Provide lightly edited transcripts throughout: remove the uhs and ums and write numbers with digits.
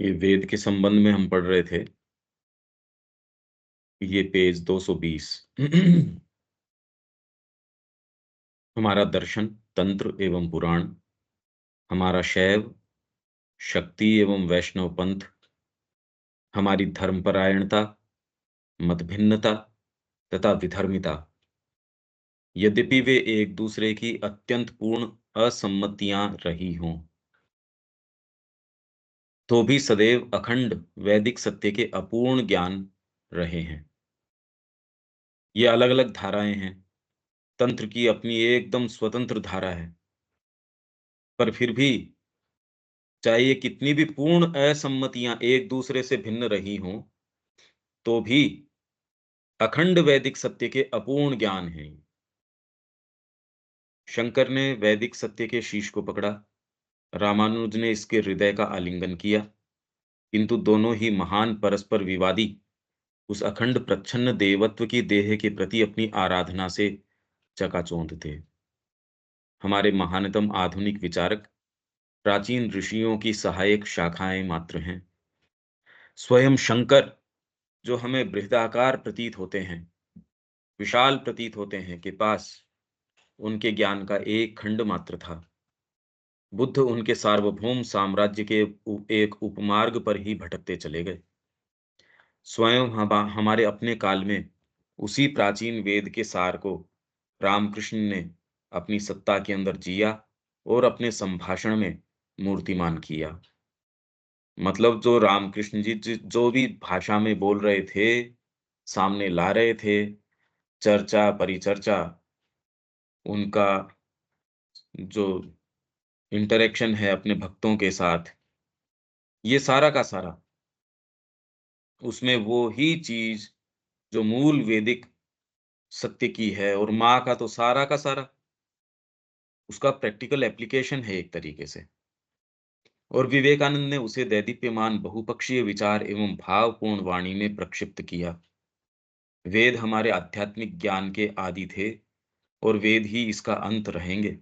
ये वेद के संबंध में हम पढ़ रहे थे। ये पेज 220। हमारा दर्शन, तंत्र एवं पुराण, हमारा शैव, शक्ति एवं वैष्णव पंथ, हमारी धर्मपरायणता, मतभिन्नता तथा विधर्मिता। यद्यपि वे एक दूसरे की अत्यंत पूर्ण असम्मतियां रही हों, तो भी सदैव अखंड वैदिक सत्य के अपूर्ण ज्ञान रहे हैं। ये अलग-अलग धाराएं हैं। तंत्र की अपनी एकदम स्वतंत्र धारा है, पर फिर भी चाहे ये कितनी भी पूर्ण असम्मतियां एक दूसरे से भिन्न रही हों, तो भी अखंड वैदिक सत्य के अपूर्ण ज्ञान हैं। शंकर ने वैदिक सत्य के शीश को पकड़ा, रामानुज ने इसके हृदय का आलिंगन किया, किंतु दोनों ही महान परस्पर विवादी उस अखंड प्रच्छन्न देवत्व की देह के प्रति अपनी आराधना से चकाचौंध थे। हमारे महानतम आधुनिक विचारक प्राचीन ऋषियों की सहायक शाखाएं मात्र हैं। स्वयं शंकर, जो हमें बृहदाकार प्रतीत होते हैं, विशाल प्रतीत होते हैं, के पास उनके ज्ञान का एक खंड मात्र था। बुद्ध उनके सार्वभौम साम्राज्य के एक उपमार्ग पर ही भटकते चले गए। स्वयं हमारे अपने काल में उसी प्राचीन वेद के सार को रामकृष्ण ने अपनी सत्ता के अंदर जिया और अपने संभाषण में मूर्तिमान किया। मतलब जो रामकृष्ण जी जो भी भाषा में बोल रहे थे, सामने ला रहे थे, चर्चा परिचर्चा, उनका जो इंटरेक्शन है अपने भक्तों के साथ, ये सारा का सारा उसमें वो ही चीज जो मूल वैदिक सत्य की है, और माँ का तो सारा का सारा उसका प्रैक्टिकल एप्लीकेशन है एक तरीके से। और विवेकानंद ने उसे दैदीप्यमान बहुपक्षीय विचार एवं भावपूर्ण वाणी में प्रक्षिप्त किया। वेद हमारे आध्यात्मिक ज्ञान के आदि थे, और वेद ही इसका अंत रहेंगे।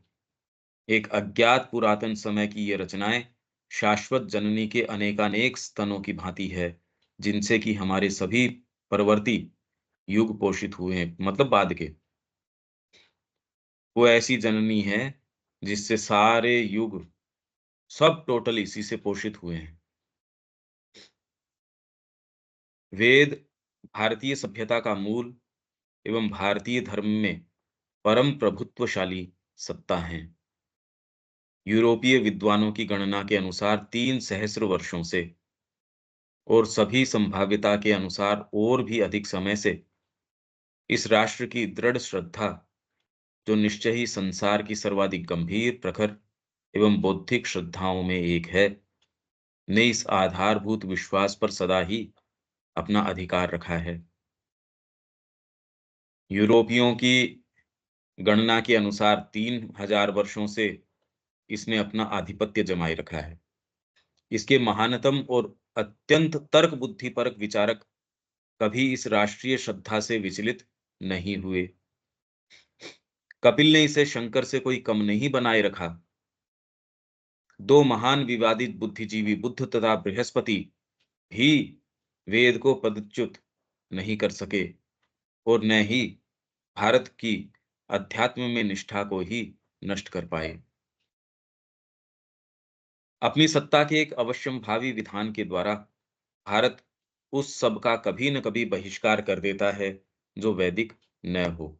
एक अज्ञात पुरातन समय की ये रचनाएं शाश्वत जननी के अनेकानेक स्तनों की भांति है, जिनसे कि हमारे सभी परवर्ती युग पोषित हुए हैं, मतलब बाद के। वो ऐसी जननी है जिससे सारे युग सब टोटल इसी से पोषित हुए हैं। वेद भारतीय सभ्यता का मूल एवं भारतीय धर्म में परम प्रभुत्वशाली सत्ता हैं। यूरोपीय विद्वानों की गणना के अनुसार 3 सहस्र वर्षों से, और सभी संभाव्यता के अनुसार और भी अधिक समय से, इस राष्ट्र की दृढ़ श्रद्धा, जो निश्चय ही संसार की सर्वाधिक गंभीर, प्रखर एवं बौद्धिक श्रद्धाओं में एक है, ने इस आधारभूत विश्वास पर सदा ही अपना अधिकार रखा है। यूरोपियों की गणना के अनुसार 3000 वर्षों से इसने अपना आधिपत्य जमाए रखा है। इसके महानतम और अत्यंत तर्क बुद्धिपरक विचारक कभी इस राष्ट्रीय श्रद्धा से विचलित नहीं हुए। कपिल ने इसे शंकर से कोई कम नहीं बनाए रखा। दो महान विवादित बुद्धिजीवी बुद्ध तथा बृहस्पति भी वेद को पदच्युत नहीं कर सके, और न ही भारत की अध्यात्म में निष्ठा को ही नष्ट कर पाए। अपनी सत्ता के एक अवश्यंभावी विधान के द्वारा भारत उस सब का कभी न कभी बहिष्कार कर देता है जो वैदिक न हो।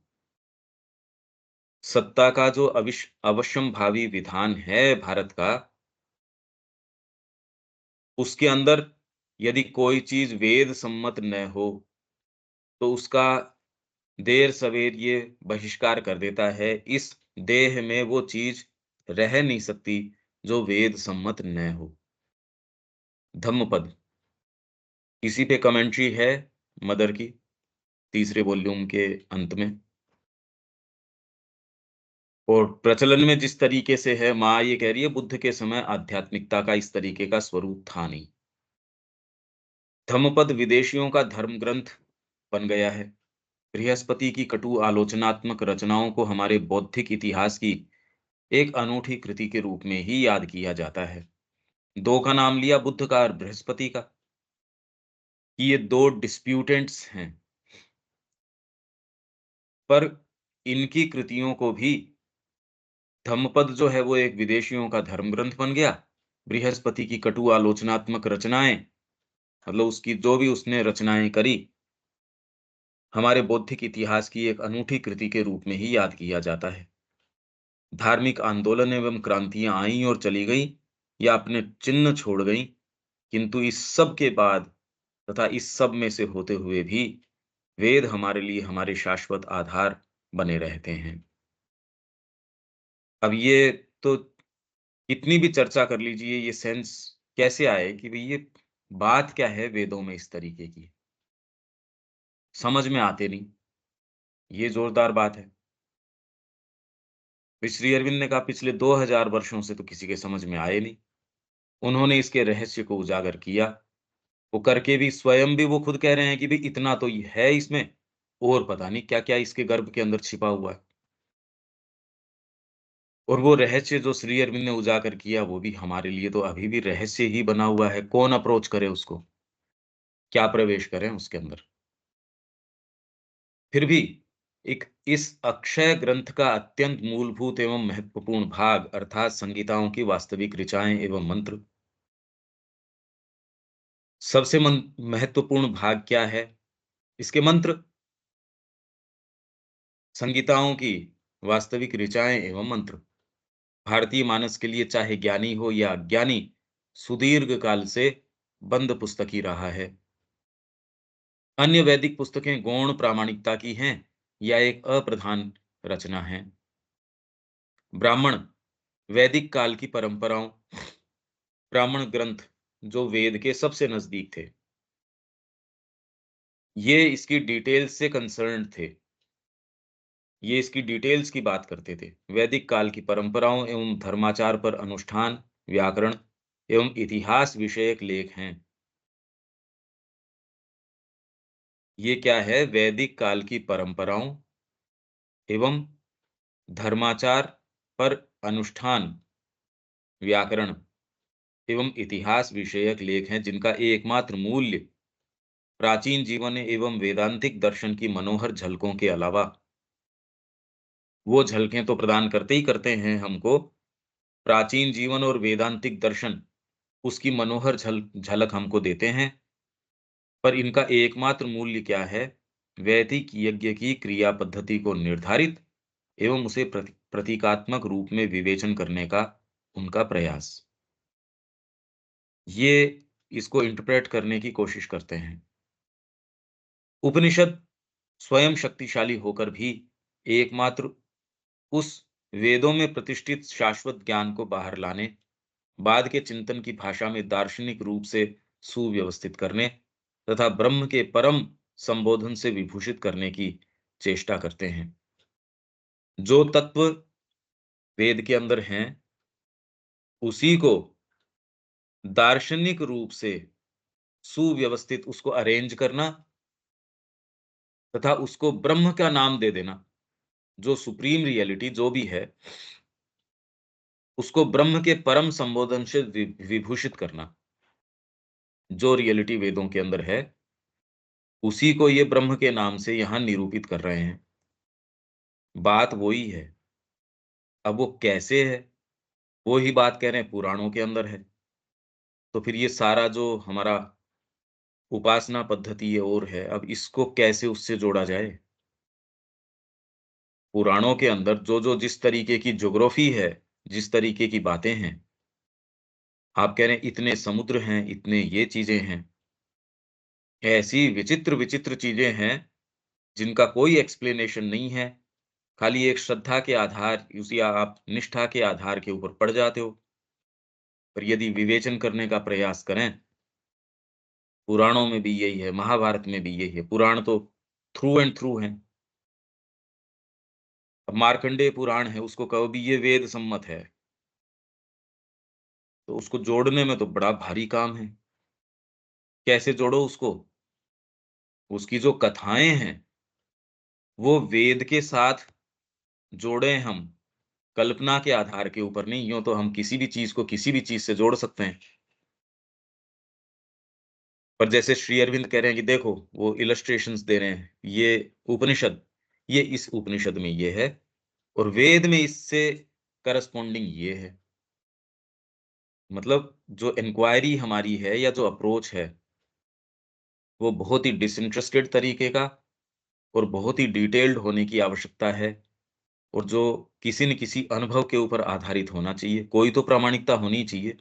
सत्ता का जो अवश्यंभावी विधान है भारत का, उसके अंदर यदि कोई चीज वेद सम्मत न हो, तो उसका देर सवेर ये बहिष्कार कर देता है। इस देह में वो चीज रह नहीं सकती जो वेद सम्मत न हो। धम्मपद, इसी पे कमेंट्री है मदर की, तीसरे वॉल्यूम के अंत में। और प्रचलन में जिस तरीके से है, माँ ये कह रही है बुद्ध के समय आध्यात्मिकता का इस तरीके का स्वरूप था नहीं। धम्मपद विदेशियों का धर्म ग्रंथ बन गया है। बृहस्पति की कटु आलोचनात्मक रचनाओं को हमारे बौद्धिक इतिहास की एक अनूठी कृति के रूप में ही याद किया जाता है। दो का नाम लिया, बुध का और बृहस्पति का, कि ये दो डिस्प्यूटेंट्स हैं। पर इनकी कृतियों को भी धम्मपद जो है वो एक विदेशियों का धर्म ग्रंथ बन गया। बृहस्पति की कटु आलोचनात्मक रचनाएं, मतलब उसकी जो भी उसने रचनाएं करी, हमारे बौद्धिक इतिहास की एक अनूठी कृति के रूप में ही याद किया जाता है। धार्मिक आंदोलन एवं क्रांतियां आईं और चली गईं, या अपने चिन्ह छोड़ गईं, किंतु इस सब के बाद तथा इस सब में से होते हुए भी वेद हमारे लिए हमारे शाश्वत आधार बने रहते हैं। अब ये तो कितनी भी चर्चा कर लीजिए, ये सेंस कैसे आए कि भई ये बात क्या है वेदों में इस तरीके की? समझ में आते नहीं, ये ज़ोरदार बात है। फिर श्री अरविंद ने कहा पिछले 2000 वर्षों से तो किसी के समझ में आए नहीं। उन्होंने इसके रहस्य को उजागर किया। वो करके भी स्वयं भी वो खुद कह रहे हैं कि भई इतना तो ये है इसमें, और पता नहीं क्या-क्या इसके गर्भ के अंदर छिपा हुआ है। और वो रहस्य जो श्री अरविंद ने उजागर किया, वो भी हमारे लिए तो अभी भी रहस्य ही बना हुआ है। कौन अप्रोच करे उसको? क्या प्रवेश करें उसके अंदर? फिर भी एक इस अक्षय ग्रंथ का अत्यंत मूलभूत एवं महत्वपूर्ण भाग अर्थात संगीताओं की वास्तविक ऋचाएँ एवं मंत्र, सबसे महत्वपूर्ण भाग क्या है? इसके मंत्र, संगीताओं की वास्तविक ऋचाएँ एवं मंत्र। भारतीय मानस के लिए चाहे ज्ञानी हो या अज्ञानी, सुदीर्घ काल से बंद पुस्तक ही रहा है। अन्य वैदिक पुस्तकें गौण प्रामाणिकता की हैं या एक अप्रधान रचना है। ब्राह्मण वैदिक काल की परंपराओं, ब्राह्मण ग्रंथ जो वेद के सबसे नजदीक थे, ये इसकी डिटेल्स से कंसर्न्ड थे। ये इसकी डिटेल्स की बात करते थे। वैदिक काल की परंपराओं एवं धर्माचार पर अनुष्ठान, व्याकरण एवं इतिहास विषयक लेख हैं। ये क्या है? वैदिक काल की परंपराओं एवं धर्माचार पर अनुष्ठान, व्याकरण एवं इतिहास विषयक लेख हैं, जिनका एकमात्र मूल्य प्राचीन जीवन एवं वेदांतिक दर्शन की मनोहर झलकों के अलावा, वो झलकें तो प्रदान करते ही करते हैं हमको, प्राचीन जीवन और वेदांतिक दर्शन उसकी मनोहर झलक हमको देते हैं। पर इनका एकमात्र मूल्य क्या है? वैदिक यज्ञ की क्रिया पद्धति को निर्धारित एवं उसे प्रतीकात्मक रूप में विवेचन करने का उनका प्रयास। ये इसको इंटरप्रेट करने की कोशिश करते हैं। उपनिषद स्वयं शक्तिशाली होकर भी एकमात्र उस वेदों में प्रतिष्ठित शाश्वत ज्ञान को बाहर लाने, बाद के चिंतन की भाषा में दार्शनिक रूप से सुव्यवस्थित करने तथा ब्रह्म के परम संबोधन से विभूषित करने की चेष्टा करते हैं। जो तत्व वेद के अंदर हैं, उसी को दार्शनिक रूप से सुव्यवस्थित उसको अरेंज करना तथा उसको ब्रह्म का नाम दे देना। जो सुप्रीम रियलिटी जो भी है, उसको ब्रह्म के परम संबोधन से विभूषित करना। जो रियलिटी वेदों के अंदर है, उसी को ये ब्रह्म के नाम से यहाँ निरूपित कर रहे हैं। बात वही है। अब वो कैसे है? वो ही बात कह रहे हैं पुराणों के अंदर है। तो फिर ये सारा जो हमारा उपासना पद्धति है और है, अब इसको कैसे उससे जोड़ा जाए? पुराणों के अंदर जो-जो जिस तरीके की ज्योग्राफी है, जिस तरीके की बातें हैं, आप कह रहे हैं इतने समुद्र हैं, इतने ये चीज़ें हैं। ऐसी विचित्र-विचित्र चीज़ें हैं, जिनका कोई एक्सप्लेनेशन नहीं है। खाली एक श्रद्धा के आधार उसी आप निष्ठा के आधार के ऊपर पड़ जाते हो। पर यदि विवेचन करने का प्रयास करें, पुराणों में भी यही है, महाभारत में भी यही है। पुराण तो थ्रू एंड थ्रू हैं। अब मार्कंडेय पुराण है, उसको कहो भी ये वेद सम्मत है, तो उसको जोड़ने में तो बड़ा भारी काम है। कैसे जोड़ो उसको? उसकी जो कथाएँ हैं, वो वेद के साथ जोड़ें हम, कल्पना के आधार के ऊपर नहीं, यूँ तो हम किसी भी चीज़ को किसी भी चीज़ से जोड़ सकते हैं। पर जैसे श्री अरविंद कह रहे हैं कि देखो वो इलस्ट्रेशंस दे रहे हैं, ये उपनिषद, ये इस उपनिषद में ये है और वेद में इससे करस्पॉन्डिंग ये है। मतलब जो इंक्वायरी हमारी है या जो अप्रोच है, वो बहुत ही डिसइंटरेस्टेड तरीके का और बहुत ही डिटेल्ड होने की आवश्यकता है और जो किसी न किसी अनुभव के ऊपर आधारित होना चाहिए। कोई तो प्रामाणिकता होनी चाहिए।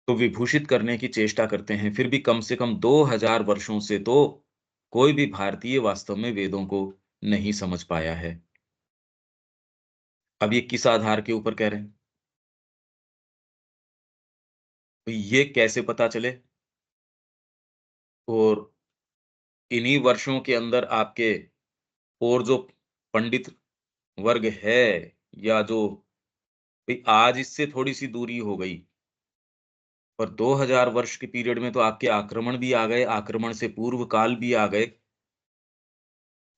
तो विभूषित करने की चेष्टा करते हैं, फिर भी कम से कम 2000 वर्षों से तो कोई भी भारतीय वास्तव में वेदों को नहीं समझ पाया है। अब ये किस आधार के ऊपर कह रहे हैं? तो ये कैसे पता चले? और इन्हीं वर्षों के अंदर आपके और जो पंडित वर्ग है या जो भई आज इससे थोड़ी-सी दूरी हो गई, पर 2000 वर्ष के पीरियड में तो आपके आक्रमण भी आ गए, आक्रमण से पूर्व काल भी आ गए।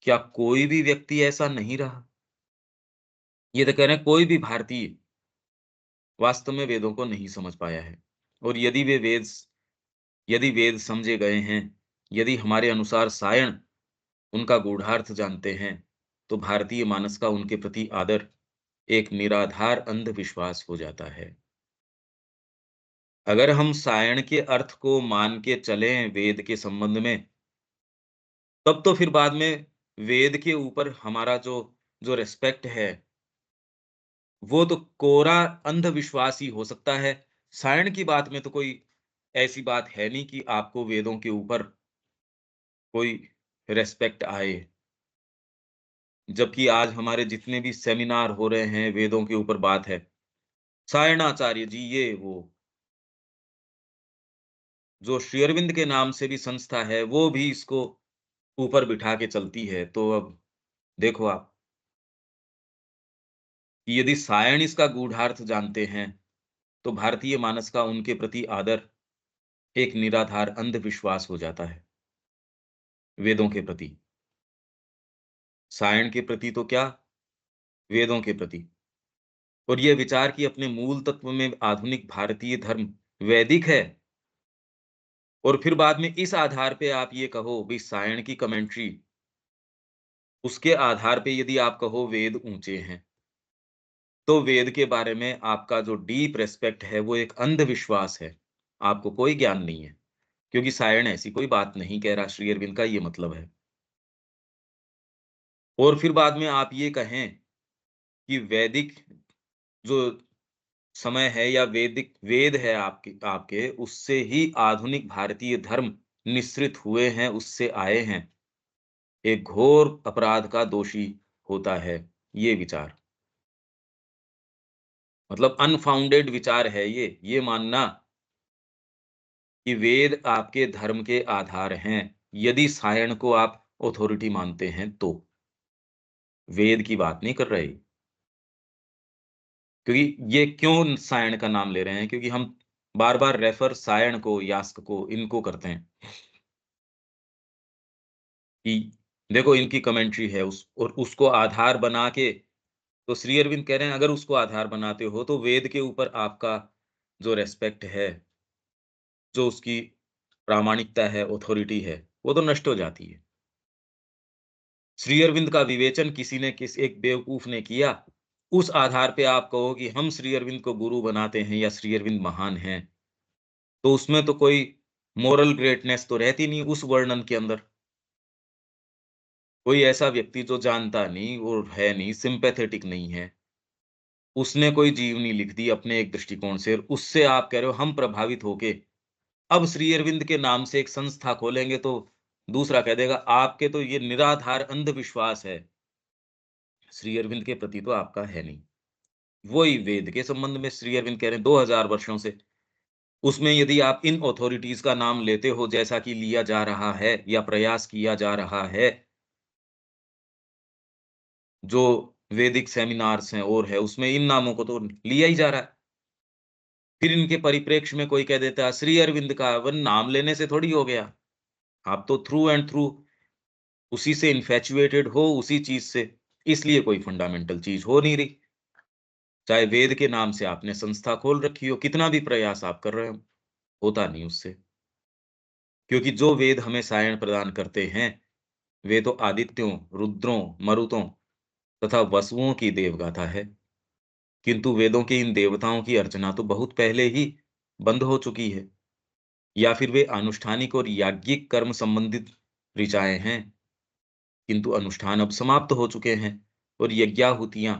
क्या कोई भी व्यक्ति ऐसा नहीं रहा? ये तो कह रहे हैं कोई भी भारतीय वास्तव में वेदों को नहीं समझ पाया है। और यदि वेद समझे गए हैं, यदि हमारे अनुसार सायण उनका गूढ़ार्थ जानते हैं, तो भारतीय मानस का उनके प्रति आदर एक निराधार अंधविश्वास हो जाता है। अगर हम सायण के अर्थ को मान के चलें वेद के संबंध में, तब तो फिर बाद में वेद के ऊपर हमारा जो जो रिस्पेक्ट है, वो तो कोरा अंधविश्वास ही हो सकता है। सायण की बात में तो कोई ऐसी बात है नहीं कि आपको वेदों के ऊपर कोई रिस्पेक्ट आए। जबकि आज हमारे जितने भी सेमिनार हो रहे हैं, वेदों के ऊपर बात है। सायणाचार्य जी ये वो, जो श्री अरविंद के नाम से भी संस्था है, वो भी इसको ऊपर बिठा के चलती है। तो अब देखो आप, कि यदि सायण इसका गूढ़ार्थ जानते हैं, तो भारतीय मानस का उनके प्रति आदर एक निराधार अंधविश्वास हो जाता है, वेदों के प्रति। सायण के प्रति तो क्या, वेदों के प्रति। और ये विचार कि अपने मूल तत्व में आधुनिक भारतीय धर्म वैदिक है और फिर बाद में इस आधार पे आप ये कहो भई सायण की कमेंट्री, उसके आधार पे यदि आप कहो वेद ऊँचे हैं, तो वेद के बारे में आपका जो डीप रिस्पेक्ट है, वो एक अंधविश्वास है। आपको कोई ज्ञान नहीं है, क्योंकि सायण ऐसी कोई बात नहीं कह रहा, श्री अरविंद का ये मतलब है। और फिर बाद में आप ये कहें कि वैदिक जो समय है या वैदिक वेद है आपके, उससे ही आधुनिक भारतीय धर्म निःसृत हुए हैं, उससे आए हैं। एक घोर अपराध का दोषी होता है ये विचार। मतलब अनफाउंडेड विचार है ये मानना कि वेद आपके धर्म के आधार हैं, यदि सायण को आप ऑथोरिटी मानते हैं तो। वेद की बात नहीं कर रहे, क्योंकि ये क्यों सायण का नाम ले रहे हैं? क्योंकि हम बार-बार रेफर सायण को, यास्क को, इनको करते हैं कि देखो इनकी कमेंट्री है उस और उसको आधार बना के, तो श्री अरविंद कह रहे हैं अगर उसको आधार बनाते हो तो वेद के ऊपर आपका जो रिस्पेक्ट है, जो उसकी प्रामाणिकता है, ऑथोरिटी है, वो तो नष्ट हो जाती है। श्री अरविंद का विवेचन किसी ने किस एक बेवकूफ ने किया, उस आधार पे आप कहो कि हम श्री अरविंद को गुरु बनाते हैं या श्री अरविंद महान हैं, तो उसमें तो कोई मोरल ग्रेटनेस तो रहती नहीं उस वर्णन के अंदर। कोई ऐसा व्यक्ति जो जानता नहीं और है नहीं, सिम्पैथेटिक नहीं है, उसने कोई जीवनी लिख दी अपने एक दृष्टिकोण से और उससे आप कह रहे हो हम प्रभावित होके अब श्री अरविंद के नाम से एक संस्था खोलेंगे तो दूसरा कह देगा आपके तो ये निराधार अंधविश्वास है, श्री अरविंद के प्रति तो आपका है नहीं। वही वेद के संबंध में श्री अरविंद कह रहे हैं 2000 वर्षों से, उसमें यदि आप इन अथॉरिटीज़ का नाम लेते हो जैसा कि लिया जा रहा है या प्रयास किया जा रहा है, जो वैदिक सेमिनार्स हैं और है उसमें इन नामों को तो लिया ही जा रहा है। फिर इनके परिप्रेक्ष्य में कोई कह देता है श्री अरविंद का, वन नाम लेने से थोड़ी हो गया। आप तो थ्रू एंड थ्रू उसी से इन्फैचुएटेड हो, उसी चीज़ से, इसलिए कोई फंडामेंटल चीज़ हो नहीं रही। चाहे वेद के नाम से आपने संस्था खोल रखी हो, कितना भी प्रयास आप कर रहे हो। होता नहीं उससे। क्योंकि जो वेद हमें सायण प्रदान करते हैं, वे तो आदित्यों, रुद्रों, मरुतों तथा वसुओं की देवगाथा है। किंतु वेदों के इन देवताओं की अर्चना तो बहुत पहले ही बंद हो चुकी है, या फिर वे अनुष्ठानिक और याज्ञिक कर्म संबंधित ऋचाएँ हैं, किंतु अनुष्ठान अब समाप्त हो चुके हैं और यज्ञाहुतियाँ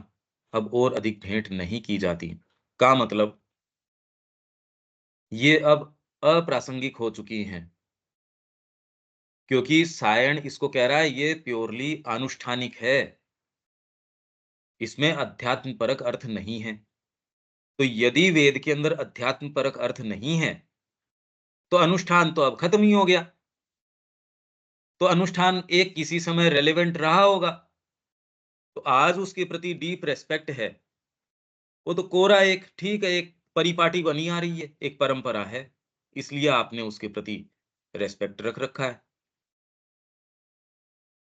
अब और अधिक भेंट नहीं की जाती। का मतलब ये अब अप्रासंगिक हो चुकी हैं, क्योंकि सायण इसको कह रहा है ये प्योरली अनुष्ठानिक है, इसमें अध्यात्म परक अर्थ नहीं है। तो यदि वेद के अंदर अध्यात्म परक अर्थ नहीं है, तो अनुष्ठान तो अब खत्म ही हो गया। तो अनुष्ठान एक किसी समय रेलेवेंट रहा होगा, तो आज उसके प्रति डीप रिस्पेक्ट है। वो तो कोरा एक ठीक है, एक परिपाटी बनी आ रही है, एक परंपरा है, इसलिए आपने उसके प्रति रिस्पेक्ट रख रखा है।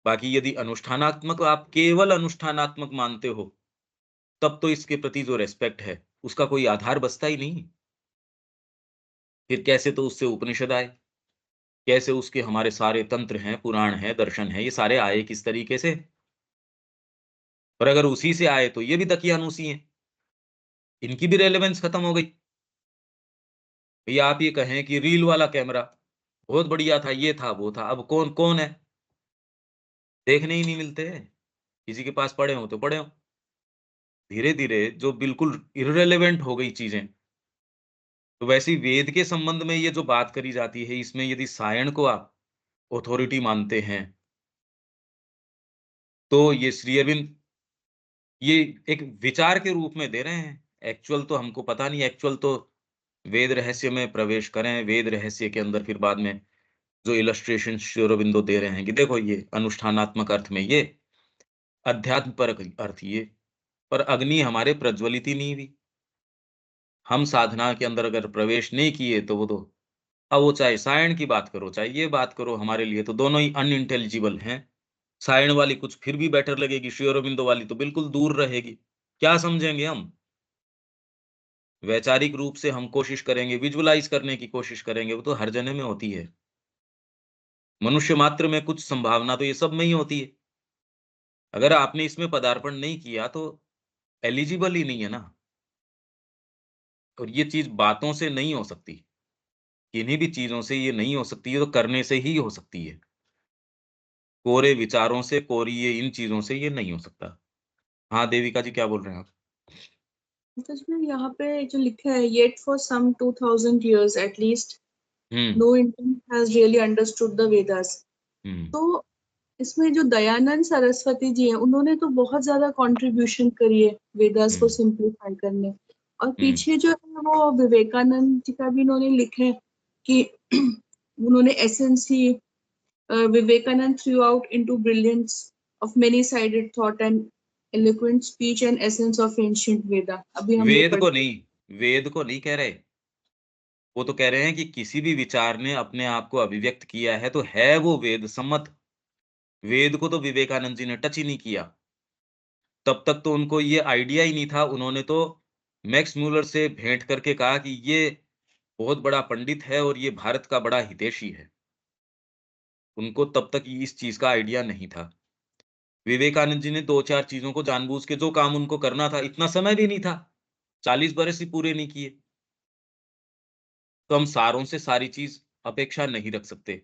बाकी यदि अनुष्ठानात्मक आप केवल अनुष्ठानात्मक मानते हो, तब तो इसके प्रति जो रिस्पेक्ट है, उसका कोई आधार बचता ही नहीं। फिर कैसे तो उससे उपनिषद आए, कैसे उसके हमारे सारे तंत्र हैं, पुराण हैं, दर्शन हैं, ये सारे आए किस तरीके से? और अगर उसी से आए तो ये भी दकियानूसी हैं, इनकी भी रेलेवेंस खत्म हो गई। भैया आप ये कहें कि रील वाला कैमरा बहुत बढ़िया था, ये था, वो था, अब कौन कौन है? देखने ही नहीं मिलते हैं। किसी के पास पड़े हों तो पड़े हों। धीरे-धीरे जो बिल्कुल इर्रेलेवेंट हो गई चीज़ें, तो वैसे ही वेद के संबंध में ये जो बात करी जाती है, इसमें यदि सायण को आप ऑथॉरिटी मानते हैं, तो ये श्री अरविंद ये एक विचार के रूप में दे रहे हैं। एक्चुअल तो हमको पता नहीं, एक्चुअल तो वेद रहस्य में प्रवेश करें, वेद रहस्य के अंदर फिर बाद में जो इलस्ट्रेशन श्री अरविंदो दे रहे हैं कि देखो ये अनुष्ठानात्मक अर्थ में ये, अध्यात्म परक अर्थ ये, पर अग्नि हमारे प्रज्वलित ही नहीं हुई। हम साधना के अंदर अगर प्रवेश नहीं किए तो वो तो अब वो चाहे सायण की बात करो, चाहे ये बात करो, हमारे लिए तो दोनों ही अनइंटेलिजिबल हैं। सायण वाली कुछ फिर भी बेटर लगेगी, श्री अरबिंदो वाली तो बिल्कुल दूर रहेगी। क्या समझेंगे हम? वैचारिक रूप से हम कोशिश करेंगे, विजुअलाइज़ करने की कोशिश करेंगे, वो तो हर जने में होती है। मनुष्य मात्र में कुछ संभावना तो ये सब में ही होती है। अगर आपने इसमें पदार्पण नहीं किया तो एलिजिबल ही नहीं है ना। और ये चीज़ बातों से नहीं हो सकती। किन्हीं भी चीज़ों से ये नहीं हो सकती, ये तो करने से ही हो सकती है। कोरे विचारों से, कोरी इन चीज़ों से ये नहीं हो सकता। हाँ, देविका जी क्या बोल रहे हैं आप? सच में यहाँ पे जो लिखा है yet for some 2000 years at least hmm, no Indian has really understood the Vedas। हुँ, तो इसमें जो दयानंद सरस्वती जी हैं उन्होंने तो बहुत ज्यादा कंट्रीब्यूशन करी है वेदास हुँ, को सिंप्लीफाई करने। और हुँ, पीछे जो है वो विवेकानंद जी का भी इन्होंने लिखे हैं कि उन्होंने essence he Vivekanand threw out into brilliance of many-sided thought and eloquent speech and essence of ancient Veda। अभी हम ये पढ़ते वेद को नहीं कह रहे। वो तो कह रहे हैं कि किसी भी विचार ने अपने आप को अभिव्यक्त किया है, तो है वो वेद सम्मत। वेद को तो विवेकानंद जी ने टच ही नहीं किया। तब तक तो उनको ये आइडिया ही नहीं था। उन्होंने तो मैक्स मूलर से भेंट करके कहा कि ये बहुत बड़ा पंडित है और ये भारत का बड़ा हितैषी है। उनको तब तक इस चीज़ का आइडिया नहीं था। विवेकानंद जी ने 2-4 चीज़ों को जानबूझ के जो काम उनको करना था, इतना समय भी नहीं था। 40 बरस ही पूरे नहीं किए। तो हम सारों से सारी चीज़ अपेक्षा नहीं रख सकते।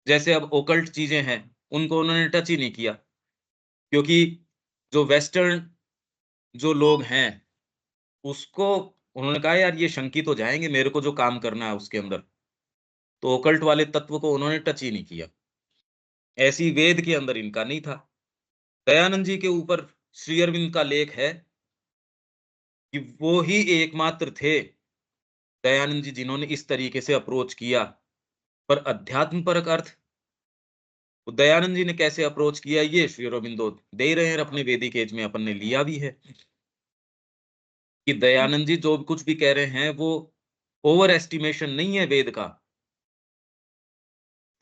जैसे अब ओकल्ट चीज़ें हैं, उनको उन्होंने टच ही नहीं किया, क्योंकि जो वेस्टर्न जो लोग हैं, उसको उन्होंने कहा यार ये शंकित हो जाएँगे, मेरे को जो काम करना है उसके अंदर। तो ओकल्ट वाले तत्व को उन्होंने टच ही नहीं किया। ऐसे ही वेद के अंदर इनका नहीं था। दयानंद जी के ऊपर श्री अरविंद का लेख है कि वो ही एकमात्र थे, दयानंद जी जिन्होंने इस तरीके से अप्रोच किया। पर अध्यात्म परक अर्थ, तो दयानंद जी ने कैसे अप्रोच किया ये श्री अरबिंदो दे रहे हैं अपने वैदिक एज में, अपन ने लिया भी है कि दयानंद जी जो कुछ भी कह रहे हैं वो ओवर एस्टिमेशन नहीं है वेद का।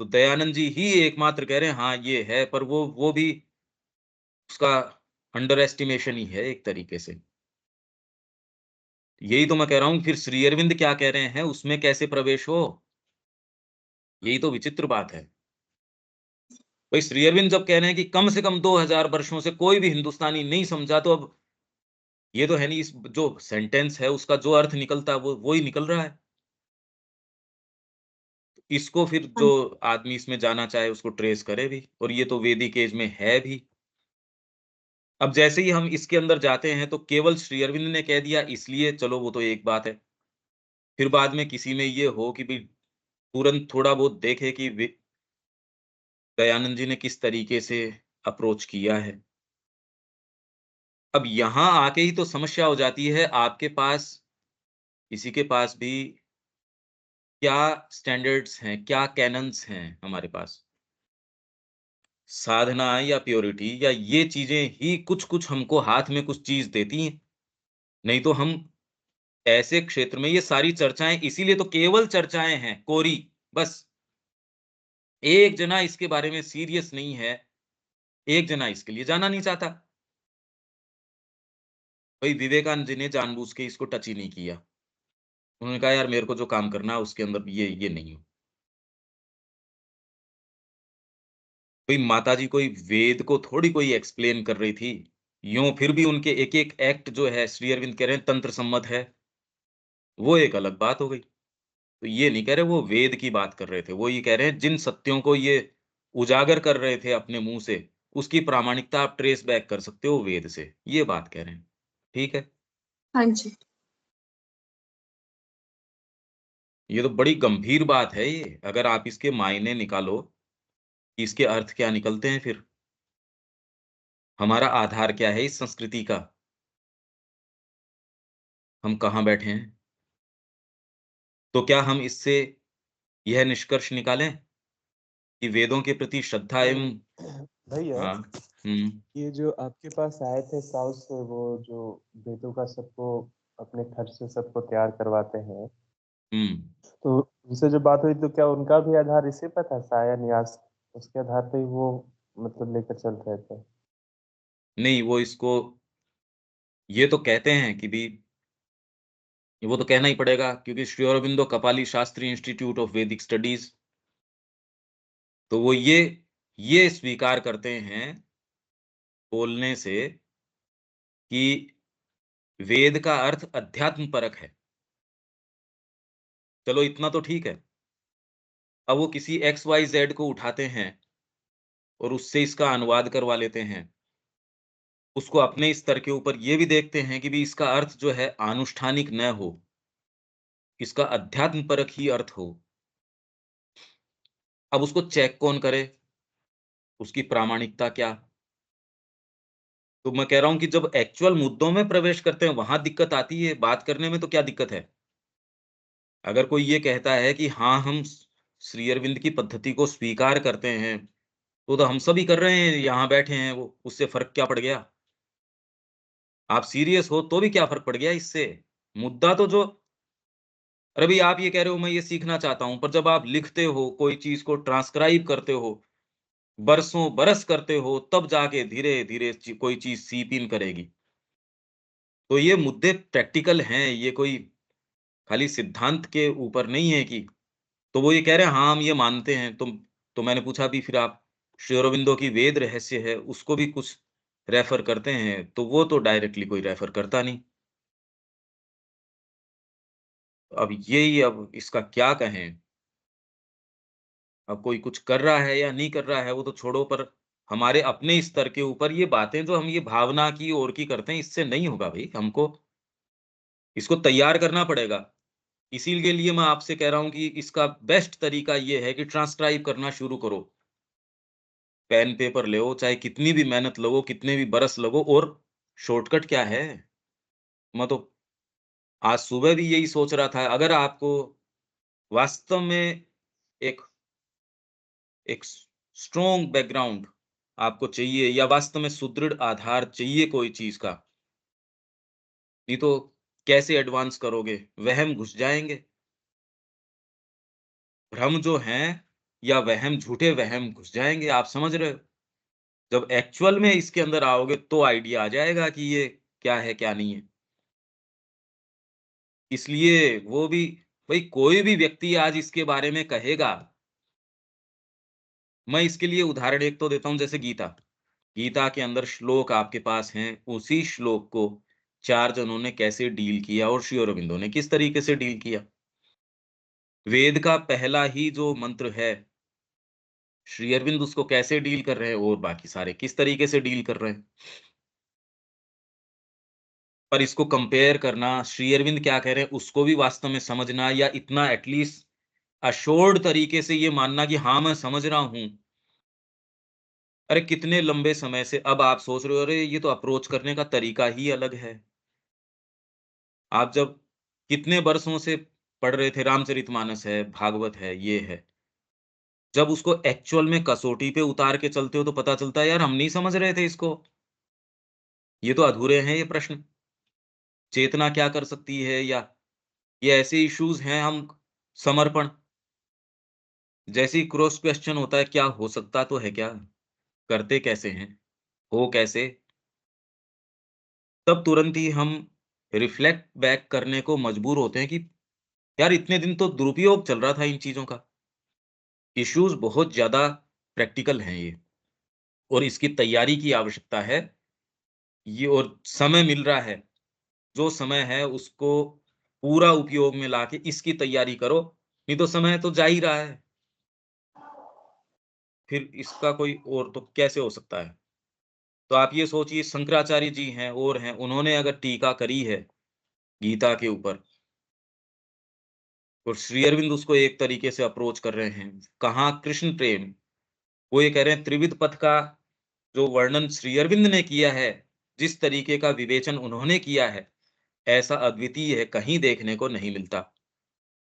तो दयानंद जी ही एकमात्र कह रहे हैं हाँ ये है, पर वो भी उसका अंडर एस्टिमेशन ही है एक तरीके से। यही तो मैं कह रहा हूँ, फिर श्री अरविंद क्या कह रहे हैं, उसमें कैसे प्रवेश हो? यही तो विचित्र बात है। भाई श्री अरविंद जब कह रहे हैं कि कम से कम 2000 वर्षों से कोई भी हिंदुस्तानी नहीं समझा, तो अब ये तो है नहीं, इस जो सेंटेंस है उसका जो अर्थ निकलता है वो ही निकल रहा है। इसको फिर हाँ जो जी, आदमी इसमें जाना चाहे उसको ट्रेस करे भी, और ये तो वैदिक एज में है भी। अब जैसे ही हम इसके अंदर जाते हैं तो केवल श्री अरविंद ने कह दिया इसलिए, चलो वो तो एक बात है। फिर बाद में किसी में ये हो कि भी तुरंत थोड़ा बहुत देखे कि दयानंद जी ने किस तरीके से अप्रोच किया है। अब यहाँ आके ही तो समस्या हो जाती है, आपके पास किसी के पास भी क्या स्टैंडर्ड्स हैं, क्या कैनन्स हैं हमारे पास। साधना या प्योरिटी या ये चीज़ें ही कुछ-कुछ हमको हाथ में कुछ चीज़ देती हैं। नहीं तो हम ऐसे क्षेत्र में, ये सारी चर्चाएँ इसीलिए तो केवल चर्चाएँ हैं, कोरी, बस। एक जना इसके बारे में सीरियस नहीं है, एक जना इसके लिए जाना नहीं चाहता। भाई विवेकानंद जी ने जानबूझ के इसको टच ही नहीं किया। उन्होंने कहा यार मेरे को जो काम करना है उसके अंदर ये नहीं हो। भाई माताजी कोई वेद को थोड़ी कोई एक्सप्लेन कर रही थी। यूँ फिर भी उनके एक-एक एक्ट जो है श्री अरविंद कह रहे हैं तंत्र सम्मत है, वो एक अलग बात हो गई। तो ये नहीं कह रहे वो वेद की बात कर रहे थे, वो ये कह रहे हैं जिन सत्यों को ये उजागर कर रहे थे अपने मुँह से, उसकी प्रामाणिकता आप ट्रेस बैक कर सकते हो वेद से, ये बात कह रहे हैं। ठीक है? हाँ जी, ये तो बड़ी गंभीर बात है ये, अगर आप इसके मायने निकालो, कि इसके अर्थ क्या निकलते हैं फिर? हमारा आधार क्या है इस संस्कृति का? हम कहाँ बैठे हैं? तो क्या हम इससे यह निष्कर्ष निकालें कि वेदों के प्रति श्रद्धा नहीं, एवं भैया, हाँ, हुँ, ये जो आपके पास आए थे साउथ से, वो जो वेदों का सबको अपने खर्च से सबको तैयार करवाते हैं, हुँ। तो उनसे जो बात हुई तो क्या उनका भी आधार इसी पर था, साया न्यास? उसके आधार पे ही वो मतलब लेकर चल रहे थे? नहीं, वो इसको ये तो कहते हैं कि भी वो तो कहना ही पड़ेगा क्योंकि श्री अरबिंदो कपाली शास्त्री इंस्टीट्यूट ऑफ वैदिक स्टडीज़, तो वो ये स्वीकार करते हैं बोलने से कि वेद का अर्थ अध्यात्म परक है। चलो इतना तो ठीक है। अब वो किसी एक्स, वाई, ज़ेड को उठाते हैं और उससे इसका अनुवाद करवा लेते हैं। उसको अपने स्तर के ऊपर ये भी देखते हैं कि भी इसका अर्थ जो है आनुष्ठानिक न हो, इसका अध्यात्म परक ही अर्थ हो। अब उसको चेक कौन करे? उसकी प्रामाणिकता क्या? तो मैं कह रहा हूँ कि जब एक्चुअल मुद्दों में प्रवेश करते हैं, वहाँ दिक्कत आती है, बात करने में तो क्या दिक्कत है? अगर कोई ये कहता है कि हाँ, हम श्री अरविंद की पद्धति को स्वीकार करते हैं, तो हम सभी कर रहे हैं, यहाँ बैठे हैं वो, उससे फ़र्क क्या पड़ गया? आप सीरियस हो तो भी क्या फ़र्क पड़ गया इससे? मुद्दा तो जो अरे भई आप ये कह रहे हो मैं ये सीखना चाहता हूँ, पर जब आप लिखते हो, कोई चीज़ को ट्रांसक्राइब करते हो, बरसों बरस करते हो, तब जाके धीरे-धीरे कोई चीज़ सीप इन करेगी। तो ये मुद्दे प्रैक्टिकल हैं, ये कोई खाली सिद्धांत के ऊपर नहीं है कि तो वो ये कह रहे हैं, हाँ, हम ये मानते हैं। तो मैंने पूछा भी फिर आप श्री अरबिंदो की वेद रहस्य है, उसको भी कुछ रेफ़र करते हैं? तो वो तो डायरेक्टली कोई रेफ़र करता नहीं। अब यही अब इसका क्या कहें? अब कोई कुछ कर रहा है या नहीं कर रहा है वो तो छोड़ो, पर हमारे अपने स्तर के ऊपर ये बातें जो हम ये भावना की ओर की करते हैं, इससे नहीं होगा भई, हमको इसको तैयार करना पड़ेगा। इसी के लिए मैं आपसे कह रहा हूँ कि इसका बेस्ट तरीका ये है कि ट्रांसक्राइब करना शुरू करो। पेन पेपर लो, चाहे कितनी भी मेहनत लगो, कितने भी बरस लगो, और शॉर्टकट क्या है? मैं तो आज सुबह भी यही सोच रहा था, अगर आपको वास्तव में एक एक स्ट्रॉन्ग बैकग्राउंड आपको चाहिए या वास्तव में सुदृढ़ आधार चाहिए कोई चीज़ का, नहीं तो कैसे एडवांस करोगे? वहम घुस जाएँगे। भ्रम जो हैं या वहम, झूठे वहम घुस जाएँगे, आप समझ रहे हो? जब एक्चुअल में इसके अंदर आओगे तो आइडिया आ जाएगा कि ये क्या है, क्या नहीं है। इसलिए वो भी, भाई कोई भी व्यक्ति आज इसके बारे में कहेगा, मैं इसके लिए उदाहरण एक तो देता हूँ, जैसे गीता। गीता के अंदर श्लोक आपके पास हैं, उसी श्लोक को 4 जनों ने कैसे डील किया और श्री अरविंदो ने किस तरीके से डील किया। वेद का पहला ही जो मंत्र है, श्री अरविंद उसको कैसे डील कर रहे हैं और बाकी सारे किस तरीके से डील कर रहे हैं। पर इसको कंपेयर करना, श्री अरविंद क्या कह रहे हैं उसको भी वास्तव में समझना, या इतना एटलीस्ट अश्योर्ड तरीके से ये मानना कि हाँ, मैं समझ रहा हूँ। अरे कितने लंबे समय से अब आप सोच रहे हो, अरे ये तो अप्रोच करने का तरीका ही अलग है। आप जब कितने वर्षों से पढ़ रहे थे, रामचरितमानस है, भागवत है, ये है। जब उसको एक्चुअल में कसौटी पे उतार के चलते हो तो पता चलता है यार हम नहीं समझ रहे थे इसको। ये तो अधूरे हैं ये प्रश्न। चेतना क्या कर सकती है, या ये ऐसे इश्यूज हैं, हम समर्पण, जैसे ही क्रॉस क्वेश्चन होता है, क्या हो सकता तो है क्या? करते कैसे हैं? हो कैसे? तब तुरंत ही हम रिफ्लेक्ट बैक करने को मजबूर होते हैं कि यार इतने दिन तो दुरुपयोग चल रहा था इन चीज़ों का। इश्यूज़ बहुत ज़्यादा प्रैक्टिकल हैं ये, और इसकी तैयारी की आवश्यकता है। ये और समय मिल रहा है, जो समय है उसको पूरा उपयोग में लाके इसकी तैयारी करो, नहीं तो समय तो जा ही रहा है। फिर इसका कोई और तो कैसे हो सकता है? तो आप ये सोचिए, शंकराचार्य जी हैं और हैं, उन्होंने अगर टीका करी है गीता के ऊपर, और श्री अरविंद उसको एक तरीके से अप्रोच कर रहे हैं। कहाँ कृष्ण प्रेम, वो ये कह रहे हैं त्रिविध पथ का जो वर्णन श्री अरविंद ने किया है, जिस तरीके का विवेचन उन्होंने किया है, ऐसा अद्वितीय है, कहीं देखने को नहीं मिलता।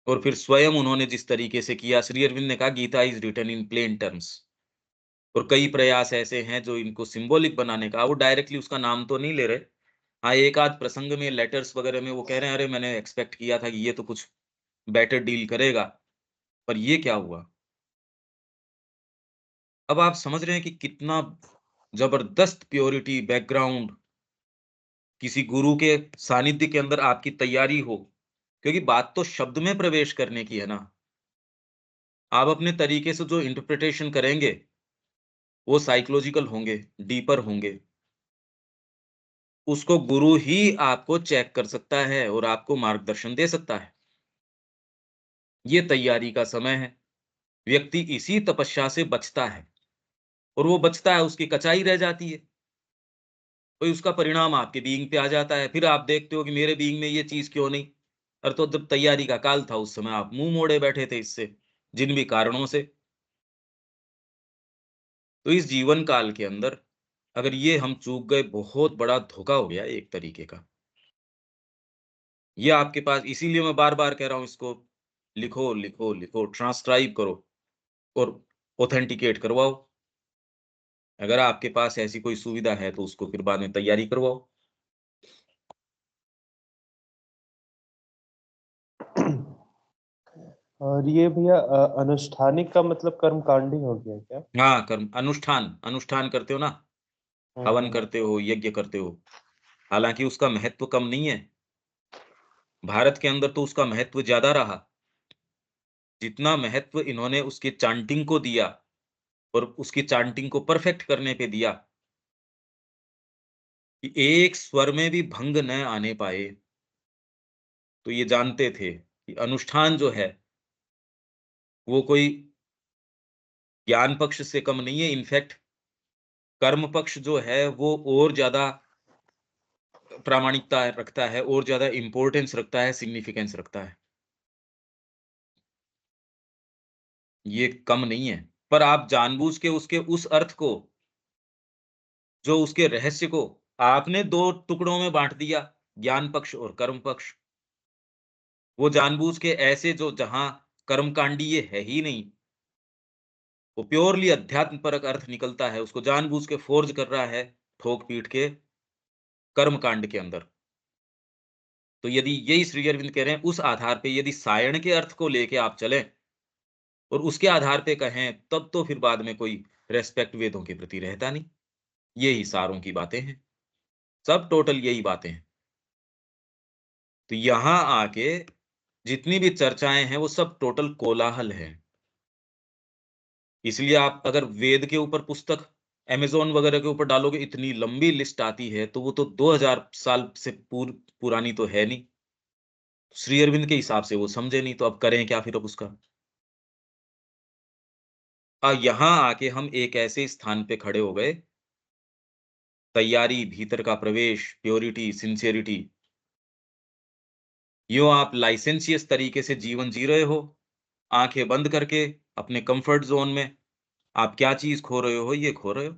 और फिर स्वयं उन्होंने जिस तरीके से किया, श्री अरविंद ने कहा Gita is written in plain terms. और कई प्रयास ऐसे हैं जो इनको सिंबॉलिक बनाने का, वो डायरेक्टली उसका नाम तो नहीं ले रहे। हाँ, एक आध प्रसंग में लेटर्स वगैरह में वो कह रहे हैं, अरे मैंने एक्सपेक्ट किया था कि ये तो कुछ बेटर डील करेगा, पर ये क्या हुआ? अब आप समझ रहे हैं कि कितना जबरदस्त प्योरिटी बैकग्राउंड किसी गुरु के सानिध्य के अंदर आपकी तैयारी हो, क्योंकि बात तो शब्द में प्रवेश करने की है ना। आप अपने तरीके से जो इंटरप्रिटेशन करेंगे, वो साइकोलॉजिकल होंगे, डीपर होंगे। उसको गुरु ही आपको चेक कर सकता है और आपको मार्गदर्शन दे सकता है। ये तैयारी का समय है। व्यक्ति इसी तपस्या से बचता है, और वो बचता है, उसकी कचाई रह जाती है। कोई उसका परिणाम आपके बीइंग पे आ जाता है। फिर आप देखते हो कि मेरे बीइंग में ये चीज़ क्यों नहीं? अरे तो जब तैयारी का काल था उस समय आप मुँह मोड़े बैठे थे इससे, जिन भी कारणों से। तो इस जीवन काल के अंदर अगर ये हम चूक गए, बहुत बड़ा धोखा हो गया एक तरीके का। ये आपके पास, इसीलिए मैं बार-बार कह रहा हूँ इसको लिखो, लिखो, लिखो, ट्रांसक्राइब करो और ऑथेंटिकेट करवाओ। अगर आपके पास ऐसी कोई सुविधा है तो उसको फिर बाद में तैयारी करवाओ। और ये भैया अनुष्ठानिक का मतलब कर्मकांडी हो गया क्या? हाँ, कर्म अनुष्ठान, अनुष्ठान करते हो ना, हवन हम्म। करते हो, यज्ञ करते हो। हालाँकि उसका महत्व कम नहीं है। भारत के अंदर तो उसका महत्व ज़्यादा रहा। जितना महत्व इन्होंने उसके चांटिंग को दिया और उसकी चांटिंग को परफेक्ट करने पे दिया, कि एक स्वर में भी भंग न आने पाए। तो ये जानते थे कि अनुष्ठान जो है, वो कोई ज्ञान पक्ष से कम नहीं है। इनफैक्ट कर्म पक्ष जो है वो और ज़्यादा प्रामाणिकता रखता है, और ज़्यादा इम्पोर्टेंस रखता है, सिग्निफिकेंस रखता है। ये कम नहीं है। पर आप जानबूझ के उसके उस अर्थ को, जो उसके रहस्य को आपने 2 टुकड़ों में बाँट दिया, ज्ञान पक्ष और कर्म पक्ष। वो जानबूझ के ऐसे, जो जहाँ कर्मकांडी ये है ही नहीं, वो प्योरली अध्यात्मपरक अर्थ निकलता है, उसको जानबूझ के फ़ोर्ज कर रहा है, ठोक-पीट के कर्मकांड के अंदर। तो यदि यही श्री अरविंद कह रहे हैं, उस आधार पे यदि सायण के अर्थ को लेके आप चलें और उसके आधार पे कहें, तब तो फिर बाद में कोई रिस्पेक्ट वेदों के प्रति रहता नहीं। यही सारों की बातें हैं। सब टोटल यही बातें हैं। तो यहाँ आके जितनी भी चर्चाएँ हैं, वो सब टोटल कोलाहल है। इसलिए आप अगर वेद के ऊपर पुस्तक अमेज़न वगैरह के ऊपर डालोगे, इतनी लंबी लिस्ट आती है, तो वो तो 2000 साल से पुरानी तो है नहीं। श्री अरविंद के हिसाब से वो समझे नहीं, तो अब करें क्या फिर अब उसका? यहाँ आके हम एक ऐसे स्थान पे खड़े हो गए, तैयारी, भीतर का प्रवेश, प्योरिटी, सिंसियरिटी, यूँ आप लाइसेंसियस तरीके से जीवन जी रहे हो, आँखें बंद करके अपने कम्फर्ट ज़ोन में, आप क्या चीज़ खो रहे हो, ये खो रहे हो।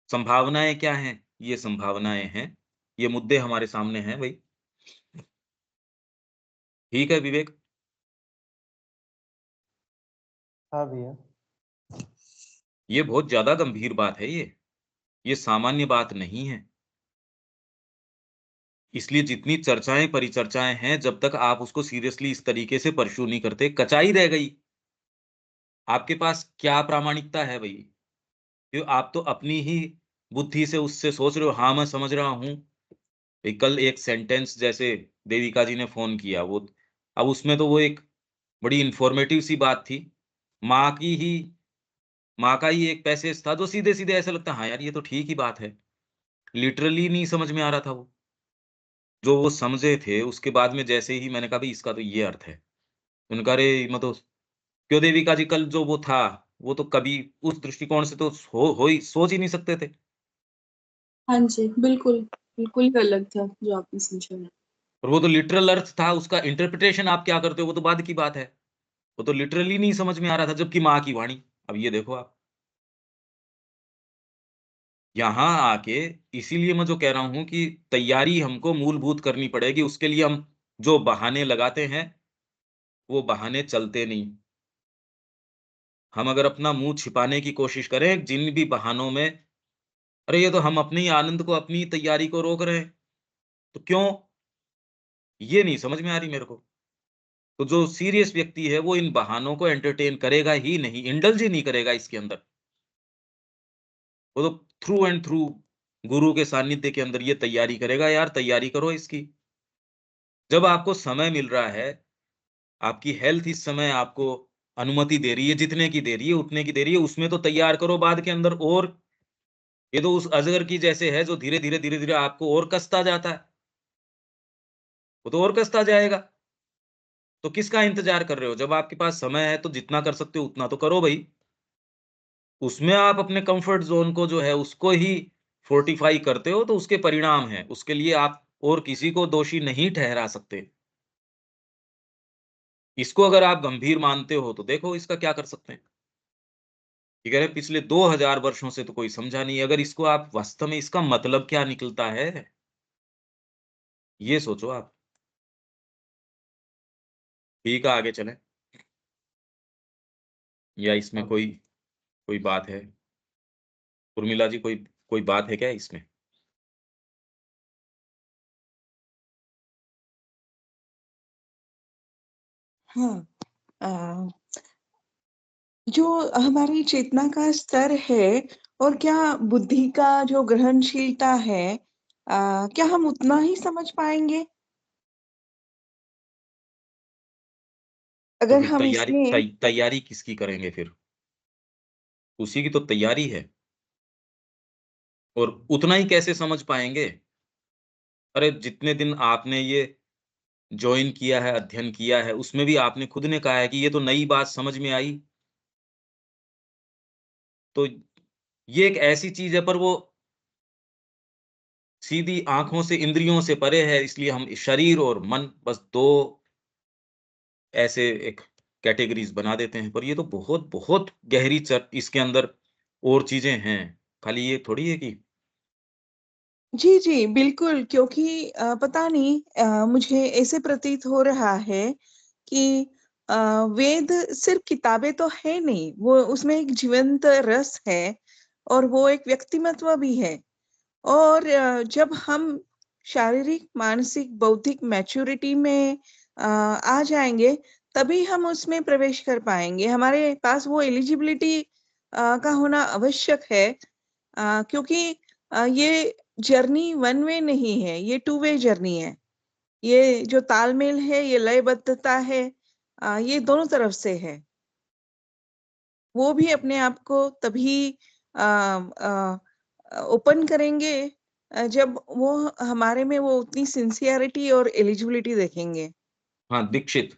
संभावनाएँ क्या हैं? ये संभावनाएँ हैं। ये मुद्दे हमारे सामने हैं भई। ठीक है विवेक? हाँ भैया। ये बहुत ज़्यादा गंभीर बात है ये। ये सामान्य बात नहीं है। इसलिए जितनी चर्चाएँ, परिचर्चाएँ हैं, जब तक आप उसको सीरियसली इस तरीके से परस्यू नहीं करते, कचाई रह गई। आपके पास क्या प्रामाणिकता है भई? ये आप तो अपनी ही बुद्धि से उससे सोच रहे हो, हाँ, मैं समझ रहा हूँ। कल एक सेंटेंस जैसे देविका जी ने फ़ोन किया, वो अब उसमें तो वो एक बड़ी इन्फॉर्मेटिव सी बात थी। माँ की ही माँ का ही एक पैसेज था, जो सीधे-सीधे ऐसा लगता है, हाँ यार, ये तो ठीक ही बात है। लिटरली नहीं समझ में आ रहा था वो। जो वो समझे थे, उसके बाद में जैसे ही मैंने कहा, भई इसका तो ये अर्थ है। उन्होंने कहा, अरे मैं तो क्यों देविका जी, कल जो वो था, वो तो कभी उस दृष्टिकोण से तो हो ही सोच ही नहीं सकते थे। हाँ जी, बिल्कुल, बिल्कुल ही अलग था जो आपने समझा है। और वो तो लिटरल अर्थ था, उसका इंटरप्रिटेशन आप क्या करते हो, वो तो बाद की बात है। वो तो लिटरली नहीं समझ में आ रहा था, जबकि माँ की वाणी। अब ये देखो आप। यहाँ आके इसीलिए मैं जो कह रहा हूँ कि तैयारी हमको मूलभूत करनी पड़ेगी, उसके लिए हम जो बहाने लगाते हैं, वो बहाने चलते नहीं। हम अगर अपना मुँह छिपाने की कोशिश करें, जिन भी बहानों में, अरे ये तो हम अपने ही आनंद को, अपनी तैयारी को रोक रहे हैं, तो क्यों? ये नहीं समझ में आ रही मेरे को। तो जो सीरियस व्यक्ति है, वो इन बहानों को एंटरटेन करेगा ही नहीं, इंडल्ज ही नहीं करेगा इसके अंदर। वो तो थ्रू एंड थ्रू गुरु के सानिध्य के अंदर ये तैयारी करेगा, यार तैयारी करो इसकी। जब आपको समय मिल रहा है, आपकी हेल्थ इस समय आपको अनुमति दे रही है, जितने की दे रही है, उतने की दे रही है, उसमें तो तैयार करो बाद के अंदर और। ये तो उस अजगर की जैसे है, जो धीरे-धीरे, धीरे-धीरे आपको और कसता जाता है। वो तो और कसता जाएगा। तो किसका इंतज़ार कर रहे हो? जब आपके पास समय है, तो जितना कर सकते हो उतना तो करो भई। उसमें आप अपने कम्फर्ट ज़ोन को जो है, उसको ही फ़ोर्टिफ़ाई करते हो, तो उसके परिणाम हैं। उसके लिए आप और किसी को दोषी नहीं ठहरा सकते। इसको अगर आप गंभीर मानते हो, तो देखो इसका क्या कर सकते हैं। ये कह रहे पिछले 2000 वर्षों से तो कोई समझा नहीं। अगर इसको आप वास्तव में, इसका मतलब क्या निकलता है? ये सोचो आप। ठीक है, आगे चलें? या इसमें हाँ कोई कोई बात है? उर्मिला जी, कोई कोई बात है क्या इसमें? हाँ, अ, जो हमारी चेतना का स्तर है और क्या बुद्धि का जो ग्रहणशीलता है, क्या हम उतना ही समझ पाएँगे? तो अगर फिर हम इसमें तैयारी किसकी करेंगे फिर? उसी की तो तैयारी है। और उतना ही कैसे समझ पाएँगे? अरे जितने दिन आपने ये जॉइन किया है, अध्ययन किया है, उसमें भी आपने खुद ने कहा है कि ये तो नई बात समझ में आई। तो ये एक ऐसी चीज़ है, पर वो सीधी आँखों से, इंद्रियों से परे है, इसलिए हम शरीर और मन बस 2 ऐसे एक कैटेगरीज़ बना देते हैं। पर ये तो बहुत, बहुत गहरी इसके अंदर और चीज़ें हैं। खाली ये थोड़ी है कि जी, जी, बिल्कुल, क्योंकि पता नहीं, मुझे ऐसे प्रतीत हो रहा है कि अ, वेद सिर्फ़ किताबें तो है नहीं, वो उसमें एक जीवंत रस है और वो एक व्यक्तिमत्व भी है। और जब हम शारीरिक, मानसिक, बौद्धिक मैच्योरिटी में आ जाएँगे, तभी हम उसमें प्रवेश कर पाएँगे। हमारे पास वो एलिजिबिलिटी का होना आवश्यक है, क्योंकि ये जर्नी वन वे नहीं है, ये टू वे जर्नी है। ये जो तालमेल है, ये लयबद्धता है, ये दोनों तरफ से है। वो भी अपने आप को तभी ओपन करेंगे जब वो हमारे में वो उतनी सिंसियरिटी और एलिजिबिलिटी देखेंगे। हाँ, दीक्षित।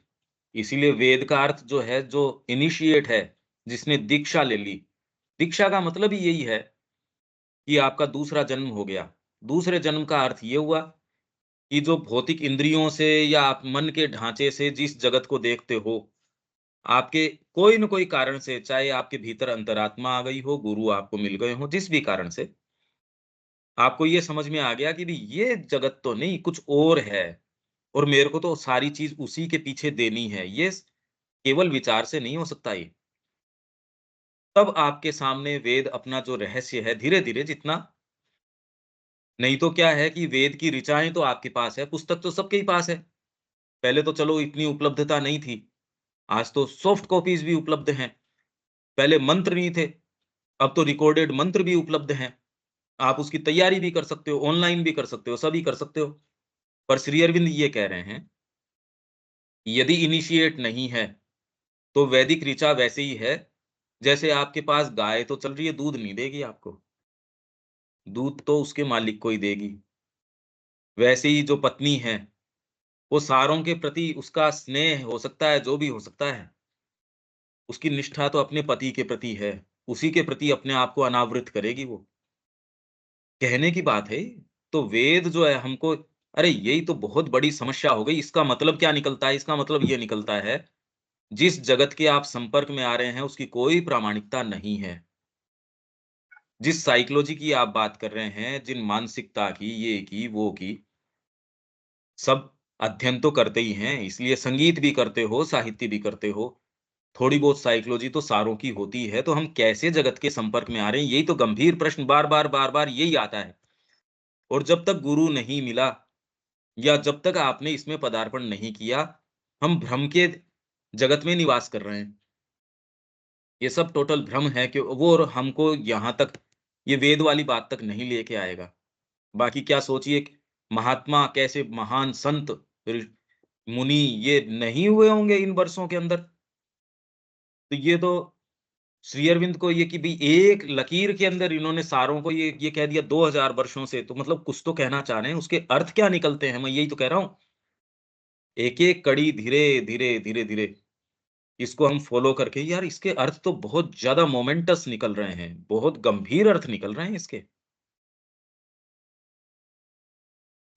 इसीलिए वेद का अर्थ जो है, जो इनिशिएट है, जिसने दीक्षा ले ली। दीक्षा का मतलब ही यही है कि आपका दूसरा जन्म हो गया। दूसरे जन्म का अर्थ ये हुआ कि जो भौतिक इंद्रियों से या आप मन के ढांचे से जिस जगत को देखते हो, आपके कोई न कोई कारण से, चाहे आपके भीतर अंतरात्मा आ गई हो, गुरु आपको मिल गए हों, जिस भी कारण से, आपको ये समझ में आ गया कि भई ये जगत तो नहीं, कुछ और है और मेरे को तो सारी चीज़ उसी के पीछे देनी है। ये केवल विचार से नहीं हो सकता ये। तब आपके सामने वेद अपना जो रहस्य है, धीरे-धीरे जितना, नहीं तो क्या है कि वेद की ऋचाएँ तो आपके पास है, पुस्तक तो सबके ही पास है। पहले तो चलो इतनी उपलब्धता नहीं थी, आज तो सॉफ्ट कॉपीज़ भी उपलब्ध हैं। पहले मंत्र नहीं थे, अब तो रिकॉर्डेड मंत्र भी उपलब्ध हैं। आप उसकी तैयारी भी कर सकते हो, ऑनलाइन भी कर सकते हो, सभी कर सकते हो। पर श्री अरविंद ये कह रहे हैं, यदि इनिशिएट नहीं है, तो वैदिक ऋचा वैसे ही है, जैसे आपके पास गाय तो चल रही है, दूध नहीं देगी आपको। दूध तो उसके मालिक को ही देगी। वैसे ही जो पत्नी है, वो सारों के प्रति उसका स्नेह हो सकता है, जो भी हो सकता है। उसकी निष्ठा तो अपने पति के प्रति है, उसी के प्रति अपने आप को अनावृत करेगी वो। कहने की बात है ये। तो वेद जो है हमको, अरे यही तो बहुत बड़ी समस्या हो गई, इसका मतलब क्या निकलता है? इसका मतलब ये निकलता है, जिस जगत के आप संपर्क में आ रहे हैं, उसकी कोई प्रामाणिकता नहीं है। जिस साइकोलॉजी की आप बात कर रहे हैं, जिन मानसिकता की, ये की, वो की, सब अध्ययन तो करते ही हैं, इसलिए संगीत भी करते हो, साहित्य भी करते हो। थोड़ी बहुत साइकोलॉजी तो सारों की होती है, तो हम कैसे जगत के संपर्क में आ रहे हैं, यही तो गंभीर प्रश्न बार-बार, बार-बार यही आता है। और जब तक गुरु नहीं मिला या जब तक आपने इसमें पदार्पण नहीं किया, हम भ्रम के जगत में निवास कर रहे हैं। ये सब टोटल भ्रम है कि वो, और हमको यहाँ तक, ये वेद वाली बात तक नहीं लेके आएगा। बाकी क्या सोचिए कि महात्मा कैसे महान संत, ऋ मुनि ये नहीं हुए होंगे इन वर्षों के अंदर। तो ये तो श्री अरविंद को ये कि भई एक लकीर के अंदर इन्होंने सारों को ये कह दिया 2000 वर्षों से, तो मतलब कुछ तो कहना चाह रहे हैं, उसके अर्थ क्या निकलते हैं, मैं यही तो कह रहा हूँ। एक-एक कड़ी धीरे-धीरे, धीरे-धीरे इसको हम फ़ॉलो करके, यार इसके अर्थ तो बहुत ज़्यादा मोमेंटस निकल रहे हैं, बहुत गंभीर अर्थ निकल रहे हैं इसके।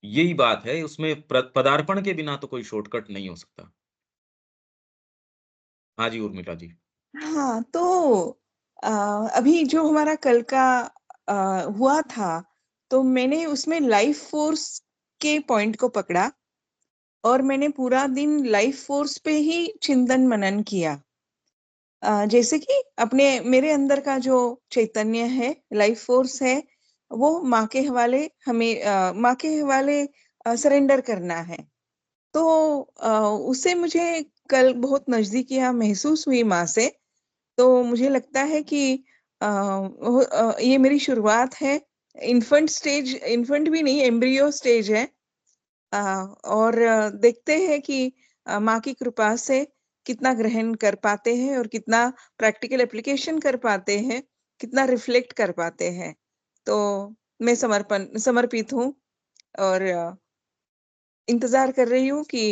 यही बात है, उसमें पदार्पण के बिना तो कोई शॉर्टकट नहीं हो सकता। हाँ जी, उर्मिला जी। हाँ, तो अ, अभी जो हमारा कल का हुआ था, तो मैंने उसमें लाइफ फोर्स के पॉइंट को पकड़ा और मैंने पूरा दिन लाइफ फोर्स पे ही चिंतन मनन किया। जैसे कि अपने मेरे अंदर का जो चैतन्य है, लाइफ फोर्स है, वो माँ के हवाले हमें माँ के हवाले सरेंडर करना है। तो उससे मुझे कल बहुत नज़दीकियाँ महसूस हुई माँ से। तो मुझे लगता है कि ये मेरी शुरुआत है। इन्फेंट भी नहीं, एम्ब्रियो स्टेज है। और देखते हैं कि माँ की कृपा से कितना ग्रहण कर पाते हैं और कितना प्रैक्टिकल एप्लीकेशन कर पाते हैं, कितना रिफ्लेक्ट कर पाते हैं। तो मैं समर्पित हूँ और इंतज़ार कर रही हूँ कि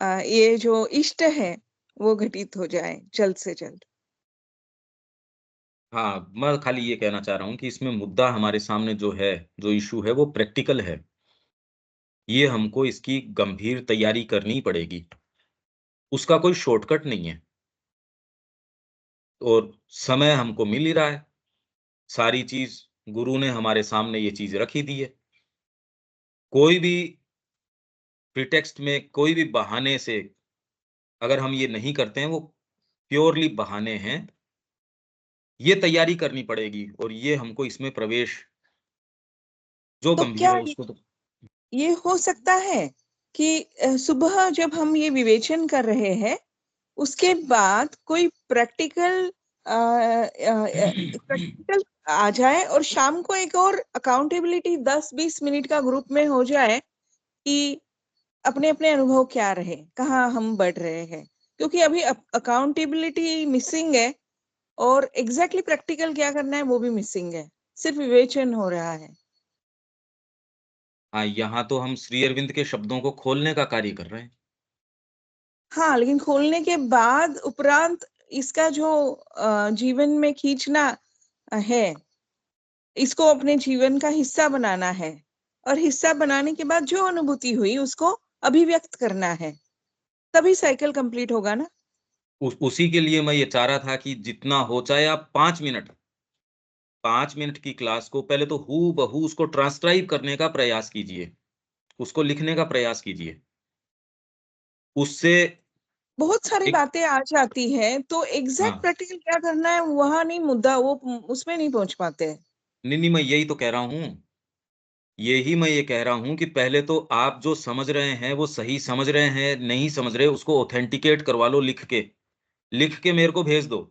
ये जो इष्ट है, वो घटित हो जाए जल्द से जल्द। हाँ, मैं खाली ये कहना चाह रहा हूँ कि इसमें मुद्दा हमारे सामने जो है, जो इश्यू है वो प्रैक्टिकल है। ये हमको इसकी गंभीर तैयारी करनी पड़ेगी। उसका कोई शॉर्टकट नहीं है और समय हमको मिल ही रहा है। सारी चीज़ गुरु ने हमारे सामने ये चीज़ रख ही दी है। कोई भी प्रीटेक्स्ट में, कोई भी बहाने से अगर हम ये नहीं करते हैं, वो प्योरली बहाने हैं। ये तैयारी करनी पड़ेगी और ये हमको इसमें प्रवेश जो तो गंभीर क्या है उसको तो। ये हो सकता है कि सुबह जब हम ये विवेचन कर रहे हैं, उसके बाद कोई प्रैक्टिकल प्रैक्टिकल आ जाए और शाम को एक और अकाउंटेबिलिटी 10-20 मिनट का ग्रुप में हो जाए कि अपने अपने अनुभव क्या रहे, कहाँ हम बढ़ रहे हैं, क्योंकि अभी अकाउंटेबिलिटी मिसिंग है और एग्जैक्टली प्रैक्टिकल क्या करना है वो भी मिसिंग है, सिर्फ विवेचन हो रहा है। हाँ, यहाँ तो हम श्री अरविंद के शब्दों को खोलने का कार्य कर रहे हैं। हाँ, लेकिन खोलने के बाद उपरांत इसका जो जीवन में खींचना है, इसको अपने जीवन का हिस्सा बनाना है, और हिस्सा बनाने के बाद जो अनुभूति हुई उसको अभिव्यक्त करना है, तभी साइकिल कंप्लीट होगा ना। उसी के लिए मैं ये चाह रहा था कि जितना हो, चाहे आप 5 मिनट की क्लास को पहले तो हूबहू उसको ट्रांसक्राइब करने का प्रयास कीजिए, उसको लिखने का प्रयास कीजिए। उससे बहुत सारी एक बातें आ जाती है, तो एग्जैक्ट हाँ, प्रैक्टिकल क्या करना है वहां नहीं मुद्दा, वो उसमें नहीं पहुंच पाते हैं। नहीं, मैं यही तो कह रहा हूँ। यही मैं ये कह रहा हूँ कि पहले तो आप जो समझ रहे हैं, वो सही समझ रहे हैं, नहीं समझ रहे, उसको ऑथेंटिकेट करवा लो लिख के मेरे को भेज दो।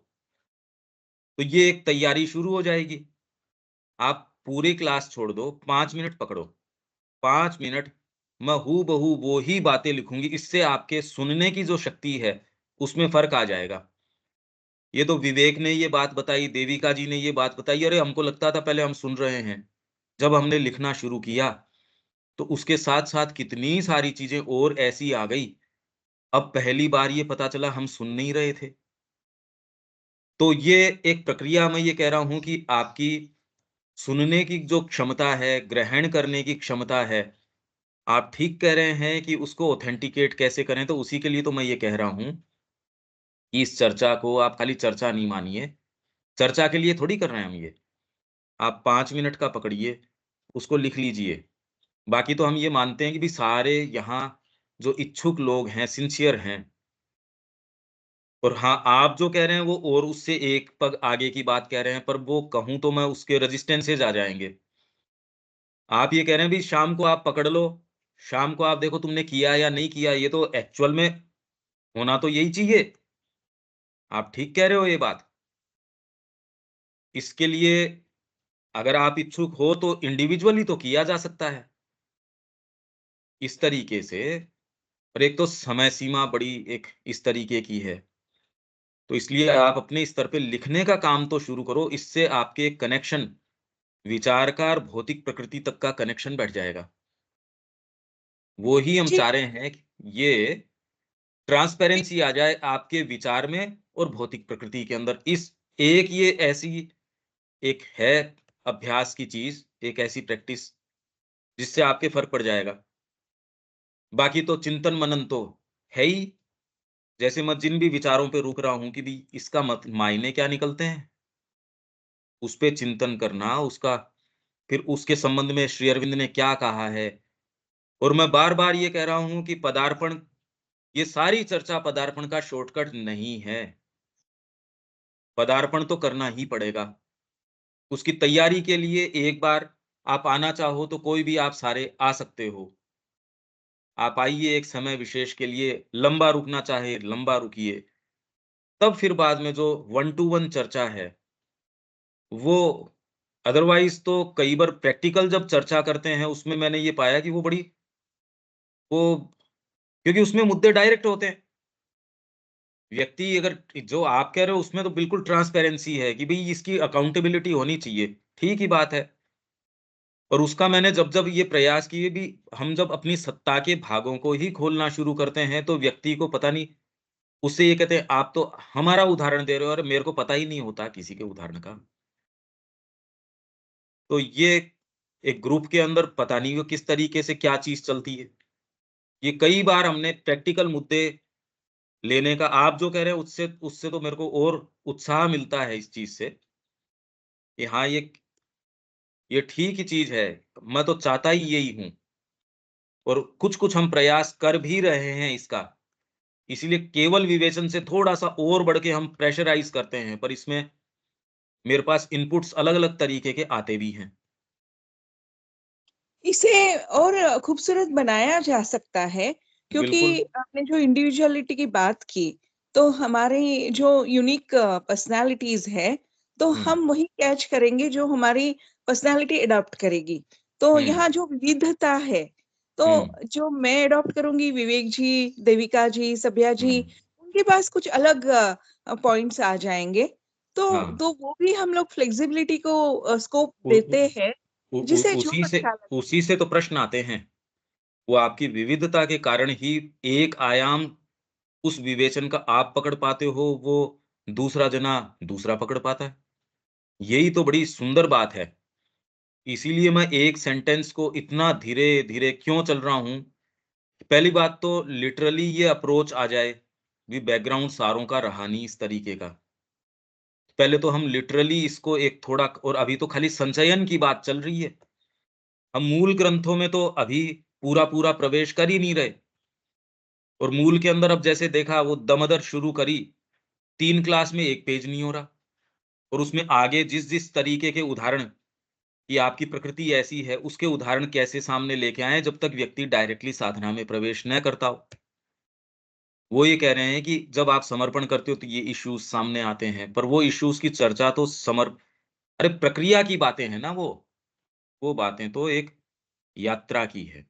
तो ये एक तैयारी शुरू हो जाएगी। आप पूरी क्लास छोड़ दो, 5 मिनट पकड़ो। 5 मिनट मैं हूबहू वो ही बातें लिखूँगी, इससे आपके सुनने की जो शक्ति है, उसमें फ़र्क आ जाएगा। ये तो विवेक ने ये बात बताई, देविका जी ने ये बात बताई, अरे हमको लगता था पहले हम सुन रहे हैं। जब हमने लिखना शुरू किया, तो उसके साथ-साथ कितनी सारी चीज़ें और ऐसी आ गई। अब पहली बार ये पता चला हम सुन नहीं रहे थे। तो ये एक प्रक्रिया, मैं ये कह रहा हूँ कि आपकी सुनने की जो क्षमता है, ग्रहण करने की क्षमता है, आप ठीक कह रहे हैं कि उसको ऑथेंटिकेट कैसे करें, तो उसी के लिए तो मैं ये कह रहा हूँ कि इस चर्चा को आप खाली चर्चा नहीं मानिए। चर्चा के लिए थोड़ी कर रहे हैं हम ये। आप 5 मिनट का पकड़िए, उसको लिख लीजिए। बाकी तो हम ये मानते हैं कि भई सारे यहाँ जो इच्छुक लोग हैं, सिंसियर हैं। और हाँ, आप जो कह रहे हैं वो और उससे एक पग आगे की बात कह रहे हैं, पर वो कहूँ तो मैं उसके रेजिस्टेंसेस आ जाएँगे। आप ये कह रहे हैं भई शाम को आप पकड़ लो, शाम को आप देखो तुमने किया या नहीं किया, ये तो एक्चुअल में होना तो यही चाहिए। आप ठीक कह रहे हो ये बात। इसके लिए अगर आप इच्छुक हो तो इंडिविजुअली तो किया जा सकता है, इस तरीके से। और एक तो समय सीमा बड़ी एक इस तरीके की है। तो इसलिए आप अपने स्तर पे लिखने का काम तो शुरू करो, इससे आपके कनेक्शन, विचार का और भौतिक प्रकृति तक का कनेक्शन बैठ जाएगा। वो ही हम जी, चाह रहे हैं कि ये ट्रांसपेरेंसी आ जाए आपके विचार में और भौतिक प्रकृति के अंदर। इस एक ये ऐसी एक है अभ्यास की चीज़, एक ऐसी प्रैक्टिस जिससे आपके फ़र्क पड़ जाएगा। बाकी तो चिंतन मनन तो है ही। जैसे मैं जिन भी विचारों पे रुक रहा हूँ कि भई इसका मायने क्या निकलते हैं, उस पे चिंतन करना, उसका फिर उसके संबंध में श्री अरविंद ने क्या कहा है। और मैं बार-बार ये कह रहा हूँ कि पदार्पण, ये सारी चर्चा पदार्पण का शॉर्टकट नहीं है। पदार्पण तो करना ही पड़ेगा। उसकी तैयारी के लिए एक बार आप आना चाहो तो कोई भी आप सारे आ सकते हो। आप आइए एक समय विशेष के लिए, लंबा रुकना चाहे लंबा रुकिए। तब फिर बाद में जो वन टू वन चर्चा है, वो अदरवाइज़ तो कई बार प्रैक्टिकल जब चर्चा करते हैं, उसमें मैंने ये पाया कि वो बड़ी वो क्योंकि उसमें मुद्दे डायरेक्ट होते हैं। व्यक्ति अगर जो आप कह रहे हो उसमें तो बिल्कुल ट्रांसपेरेंसी है कि भई इसकी अकाउंटेबिलिटी होनी चाहिए, ठीक ही बात है। और उसका मैंने जब-जब ये प्रयास किए भी, हम जब अपनी सत्ता के भागों को ही खोलना शुरू करते हैं, तो व्यक्ति को पता नहीं, उससे ये कहते हैं आप तो हमारा उदाहरण दे रहे हो और मेरे को पता ही नहीं होता किसी के उदाहरण का। तो ये एक ग्रुप के अंदर पता नहीं वो किस तरीके से क्या चीज़ चलती है। ये कई बार हमने प्रैक्टिकल मुद्दे लेने का, आप जो कह रहे हैं उससे उससे तो मेरे को और उत्साह मिलता है इस चीज़ से कि हाँ, ये ठीक ही चीज़ है। मैं तो चाहता ही यही हूँ और कुछ-कुछ हम प्रयास कर भी रहे हैं इसका। इसीलिए केवल विवेचन से थोड़ा-सा और बढ़ के हम प्रेशराइज़ करते हैं, पर इसमें मेरे पास इनपुट्स अलग-अलग तरीके के आते भी हैं। इसे और खूबसूरत बनाया जा सकता है, बिल्कुल। क्योंकि आपने जो इंडिविजुअलिटी की बात की, तो हमारी जो यूनिक पर्सनालिटीज है, तो हुँ, हम वही कैच करेंगे जो हमारी पर्सनालिटी अडॉप्ट करेगी। तो हुँ, यहाँ जो विविधता है, तो जो मैं अडॉप्ट करूंगी, विवेक जी, देविका जी, सभ्या जी, उनके पास कुछ अलग पॉइंट्स आ जाएंगे। तो हाँ। तो वो भी हम लोग फ्लेक्सिबिलिटी को स्कोप उ- देते उ- हैं, उ- उ- जिसे जो उसी से अच्छा लगे। उसी से तो प्रश्न आते हैं। वो आपकी विविधता के कारण ही एक आयाम उस विवेचन का आप पकड़ पाते हो, वो दूसरा जना दूसरा पकड़ पाता है। यही तो बड़ी सुंदर बात है। इसीलिए मैं एक सेंटेंस को इतना धीरे-धीरे क्यों चल रहा हूँ। पहली बात तो लिटरली ये अप्रोच आ जाए, भी बैकग्राउंड सारों का रहा नहीं इस तरीके का। पहले तो हम लिटरली इसको एक थोड़ा, और अभी तो खाली संचयन की बात चल रही है। हम मूल ग्रंथों में तो अभी पूरा-पूरा प्रवेश कर ही नहीं रहे। और मूल के अंदर अब जैसे देखा वो दमदर शुरू करी, 3 क्लास में 1 पेज नहीं हो रहा। और उसमें आगे जिस-जिस तरीके के उदाहरण कि आपकी प्रकृति ऐसी है, उसके उदाहरण कैसे सामने लेके आएँ जब तक व्यक्ति डायरेक्टली साधना में प्रवेश न करता हो। वो ये कह रहे हैं कि जब आप समर्पण करते हो तो ये इश्यूज़ सामने आते हैं, पर वो इश्यूज़ की चर्चा तो अरे प्रक्रिया की बातें हैं ना वो। वो बातें तो एक यात्रा की है।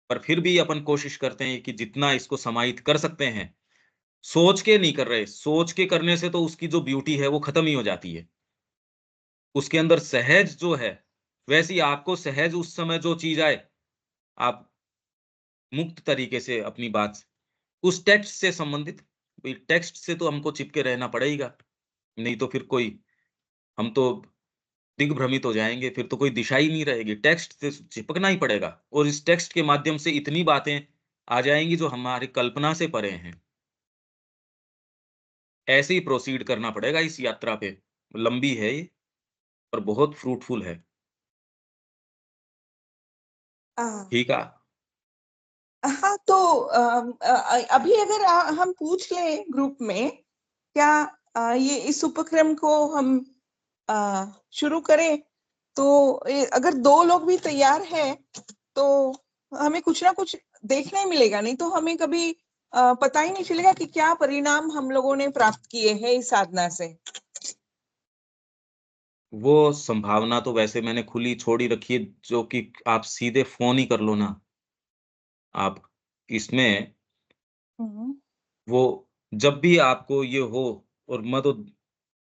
पर फिर भी अपन कोशिश करते हैं कि जितना इसको समाहित कर सकते हैं, सोच के नहीं कर रहे, सोच के करने से तो उसकी जो ब्यूटी है वो खत्म ही हो जाती है। उसके अंदर सहज जो है, वैसे ही आपको सहज उस समय जो चीज़ आए, आप मुक्त तरीके से अपनी बात उस टेक्स्ट से संबंधित, भई टेक्स्ट से तो हमको चिपके रहना पड़ेगा, नहीं तो फिर कोई हम तो दिग्भ्रमित हो जाएँगे, फिर तो कोई दिशा ही नहीं रहेगी। टेक्स्ट से चिपकना ही पड़ेगा और इस टेक्स्ट के माध्यम से इतनी बातें आ जाएँगी जो हमारी कल्पना से परे हैं। ऐसे ही प्रोसीड करना पड़ेगा इस यात्रा पे। लंबी है ये और बहुत फ्रूटफुल है। हाँ। ठीक है? हाँ, तो अभी अगर हम पूछ लें ग्रुप में, क्या ये इस उपक्रम को हम शुरू करें, तो अगर 2 लोग भी तैयार हैं, तो हमें कुछ ना कुछ देखने मिलेगा, नहीं तो हमें कभी पता ही नहीं चलेगा कि क्या परिणाम हम लोगों ने प्राप्त किए हैं इस साधना से। वो संभावना तो वैसे मैंने खुली छोड़ ही रखी है, जो कि आप सीधे फ़ोन ही कर लो ना। आप इसमें हम्म। वो जब भी आपको ये हो, और मैं तो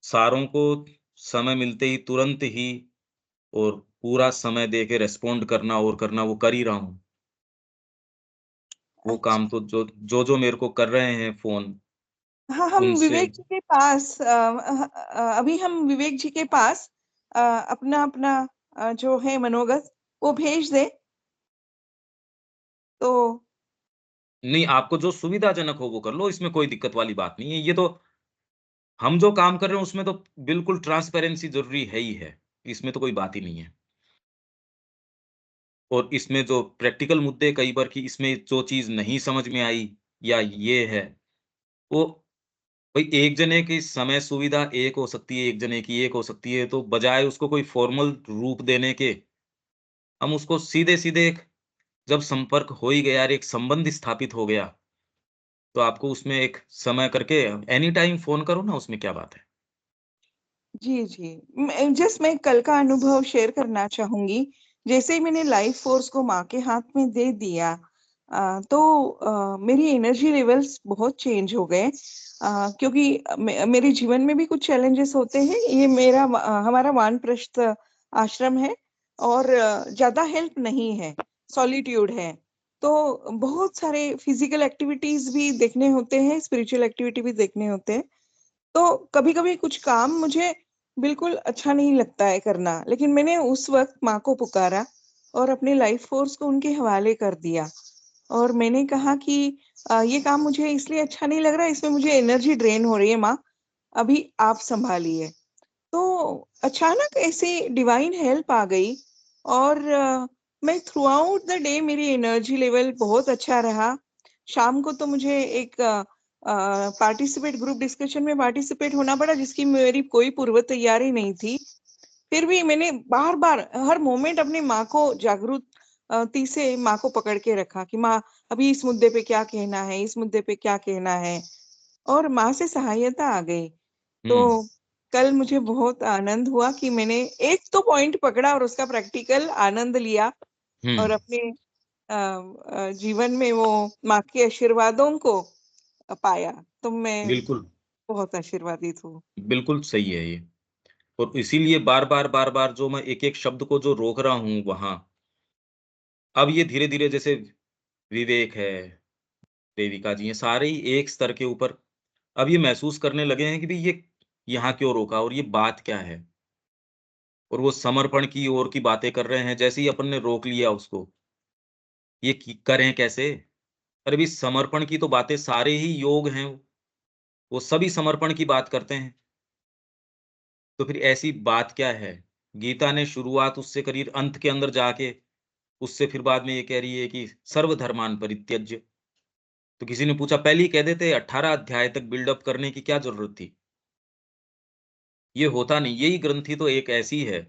सारों को समय मिलते ही तुरंत ही और पूरा समय दे के रिस्पॉन्ड करना और करना वो कर ही रहा हूँ। वो काम अच्छा। तो जो मेरे को कर रहे हैं फ़ोन, हाँ, हम उनसे विवेक जी के पास अभी हम विवेक जी के पास अपना अपना जो है मनोगत वो भेज दे, तो नहीं, आपको जो सुविधाजनक हो वो कर लो, इसमें कोई दिक्कत वाली बात नहीं है। ये तो हम जो काम कर रहे हैं उसमें तो बिल्कुल ट्रांसपेरेंसी ज़रूरी है ही है। इसमें तो कोई बात ही नहीं है। और इसमें जो प्रैक्टिकल मुद्दे कई बार कि इसमें जो चीज़ नहीं समझ में आई या ये है, वो भई एक जने की समय सुविधा एक हो सकती है, एक जने की एक हो सकती है, तो बजाय उसको कोई फ़ॉर्मल रूप देने के, हम उसको सीधे-सीधे एक जब संपर्क हो ही गया और एक संबंध स्थापित हो गया, तो आपको उसमें एक समय करके एनी टाइम फ़ोन करो ना, उसमें क्या बात है? जी जी, मैं कल का अनुभव शेयर करना चाहूंगी। जैसे ही मैंने लाइफ फोर्स को माँ के हाथ में दे दिया, तो मेरी एनर्जी लेवल्स बहुत चेंज हो गए, क्योंकि मेरे जीवन में भी कुछ चैलेंजेस होते हैं। ये हमारा वानप्रस्थ आश्रम है, और ज्यादा हेल्प नहीं है, सॉलिट्यूड है। तो बहुत सारे फिजिकल एक्टिविटीज भी देखने होते हैं, स्पिरिचुअल एक्टिविटी भी देखने होते हैं। तो कभी कभी कुछ काम मुझे बिल्कुल अच्छा नहीं लगता है करना, लेकिन मैंने उस वक्त माँ को पुकारा और अपने लाइफ फोर्स को उनके हवाले कर दिया। और मैंने कहा कि ये काम मुझे इसलिए अच्छा नहीं लग रहा है, इसमें मुझे एनर्जी ड्रेन हो रही है माँ, अभी आप संभालिए। तो अचानक ऐसे डिवाइन हेल्प आ गई, और मैं थ्रू आउट द डे मेरी एनर्जी लेवल बहुत अच्छा रहा। शाम को तो मुझे एक पार्टिसिपेट ग्रुप डिस्कशन में पार्टिसिपेट होना पड़ा, जिसकी मेरी कोई पूर्व तैयारी नहीं थी। फिर भी मैंने बार बार हर मोमेंट अपनी माँ को जागरूकती से माँ को पकड़ के रखा कि माँ, अभी इस मुद्दे पे क्या कहना है, इस मुद्दे पे क्या कहना है। और माँ से सहायता आ गई। हुँ, तो कल मुझे बहुत आनंद हुआ कि मैंने एक तो पॉइंट पकड़ा और उसका प्रैक्टिकल आनंद लिया, और अपने जीवन में वो माँ के आशीर्वादों को पाया, तो मैं बिल्कुल बहुत आशीर्वादित हूँ। बिल्कुल सही है ये। और इसीलिए बार बार जो मैं एक एक शब्द को जो रोक रहा हूं वहां, अब ये धीरे धीरे जैसे विवेक है, देविका जी हैं, सारे ही एक स्तर के ऊपर अब ये महसूस करने लगे हैं कि भाई ये यहाँ क्यों रोका और ये बात क्या है। और वो समर्पण की ओर की बातें कर रहे हैं, जैसे ही अपन ने रोक लिया उसको, ये करें कैसे। अरे भी समर्पण की तो बातें सारे ही योग हैं, वो सभी समर्पण की बात करते हैं। तो फिर ऐसी बात क्या है। गीता ने शुरुआत उससे करी, अंत के अंदर जाके उससे फिर बाद में ये कह रही है कि सर्वधर्मान परित्यज्य। तो किसी ने पूछा, पहले ही कह देते 18 अध्याय तक बिल्डअप करने की क्या जरूरत थी। ये होता नहीं। यही ग्रंथि तो एक ऐसी है,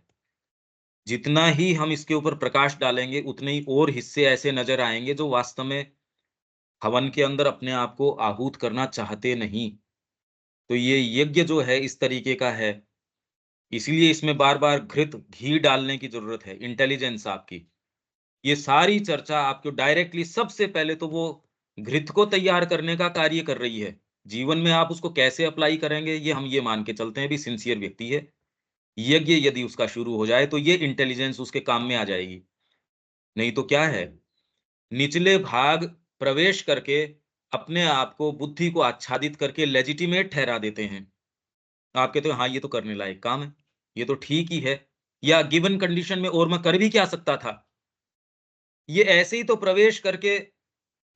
जितना ही हम इसके ऊपर प्रकाश डालेंगे उतने ही और हिस्से ऐसे नजर आएंगे जो वास्तव में हवन के अंदर अपने आप को आहूत करना चाहते नहीं। तो ये यज्ञ जो है इस तरीके का है, इसीलिए इसमें बार बार घृत घी डालने की जरूरत है। इंटेलिजेंस आपकी, ये सारी चर्चा आपको डायरेक्टली सबसे पहले तो वो घृत को तैयार करने का कार्य कर रही है। जीवन में आप उसको कैसे अप्लाई करेंगे, ये हम ये मान के चलते हैं भी सिंसियर व्यक्ति है, यज्ञ यदि उसका शुरू हो जाए तो ये इंटेलिजेंस उसके काम में आ जाएगी। नहीं तो क्या है, निचले भाग प्रवेश करके अपने आप को, बुद्धि को आच्छादित करके लेजिटिमेट ठहरा देते हैं। आप कहते हो हाँ ये तो करने लायक काम है, ये तो ठीक ही है, या गिवन कंडीशन में और मैं कर भी क्या सकता था। ये ऐसे ही तो प्रवेश करके,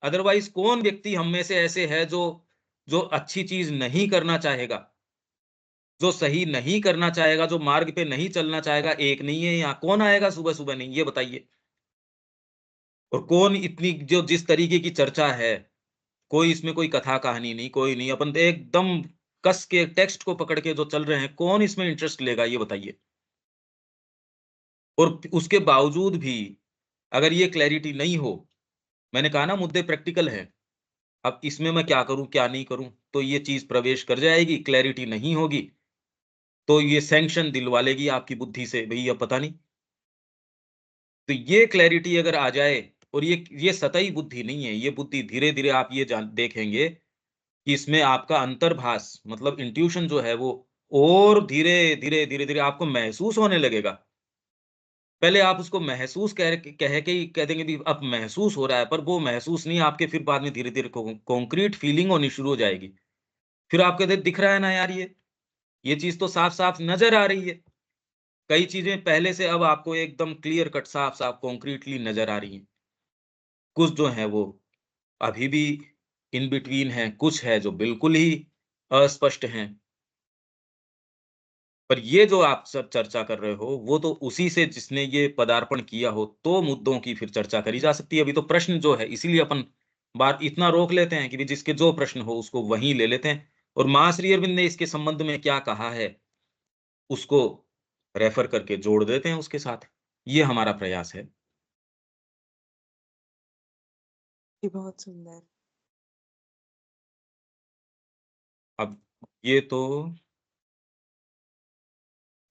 अदरवाइज कौन व्यक्ति हम में से ऐसे है जो जो अच्छी चीज नहीं करना चाहेगा, जो सही नहीं करना चाहेगा, जो मार्ग पे नहीं चलना चाहेगा। एक नहीं है यहाँ, कौन आएगा सुबह सुबह नहीं, ये बताइए। और कौन इतनी जो जिस तरीके की चर्चा है, कोई इसमें कोई कथा कहानी नहीं, कोई नहीं, अपन तो एकदम कस के टेक्स्ट को पकड़ के जो चल रहे हैं, कौन इसमें इंटरेस्ट लेगा ये बताइए। और उसके बावजूद भी अगर ये क्लैरिटी नहीं हो, मैंने कहा ना मुद्दे प्रैक्टिकल है, अब इसमें मैं क्या करूं क्या नहीं करूं, तो ये चीज प्रवेश कर जाएगी, क्लैरिटी नहीं होगी तो ये सैंक्शन दिलवा लेगी आपकी बुद्धि से, भैया पता नहीं। तो ये क्लैरिटी अगर आ जाए, और ये सतही बुद्धि नहीं है, ये बुद्धि धीरे धीरे आप ये जान देखेंगे कि इसमें आपका अंतर्भास मतलब इंट्यूशन जो है वो और धीरे धीरे धीरे धीरे आपको महसूस होने लगेगा। पहले आप उसको महसूस कह के ही कह देंगे भी अब महसूस हो रहा है, पर वो महसूस नहीं, आपके फिर बाद में धीरे धीरे कॉन्क्रीट फीलिंग होनी शुरू हो जाएगी। फिर आपको दिख रहा है ना यार, ये चीज तो साफ साफ नजर आ रही है। कई चीजें पहले से अब आपको एकदम क्लियर कट साफ साफ कॉन्क्रीटली नजर आ रही हैं। कुछ जो है वो अभी भी इन बिटवीन है, कुछ है जो बिल्कुल ही अस्पष्ट हैं। पर ये जो आप सब चर्चा कर रहे हो, वो तो उसी से जिसने ये पदार्पण किया हो, तो मुद्दों की फिर चर्चा करी जा सकती है। अभी तो प्रश्न जो है, इसीलिए अपन बात इतना रोक लेते हैं कि भी जिसके जो प्रश्न हो उसको वहीं ले लेते हैं। और मां श्री अरविंद ने इसके संबंध में क्या कहा है, उसको रेफर करके जोड़ देते हैं उसके साथ। ये हमारा प्रयास है। जी, बहुत सुंदर। अब ये तो,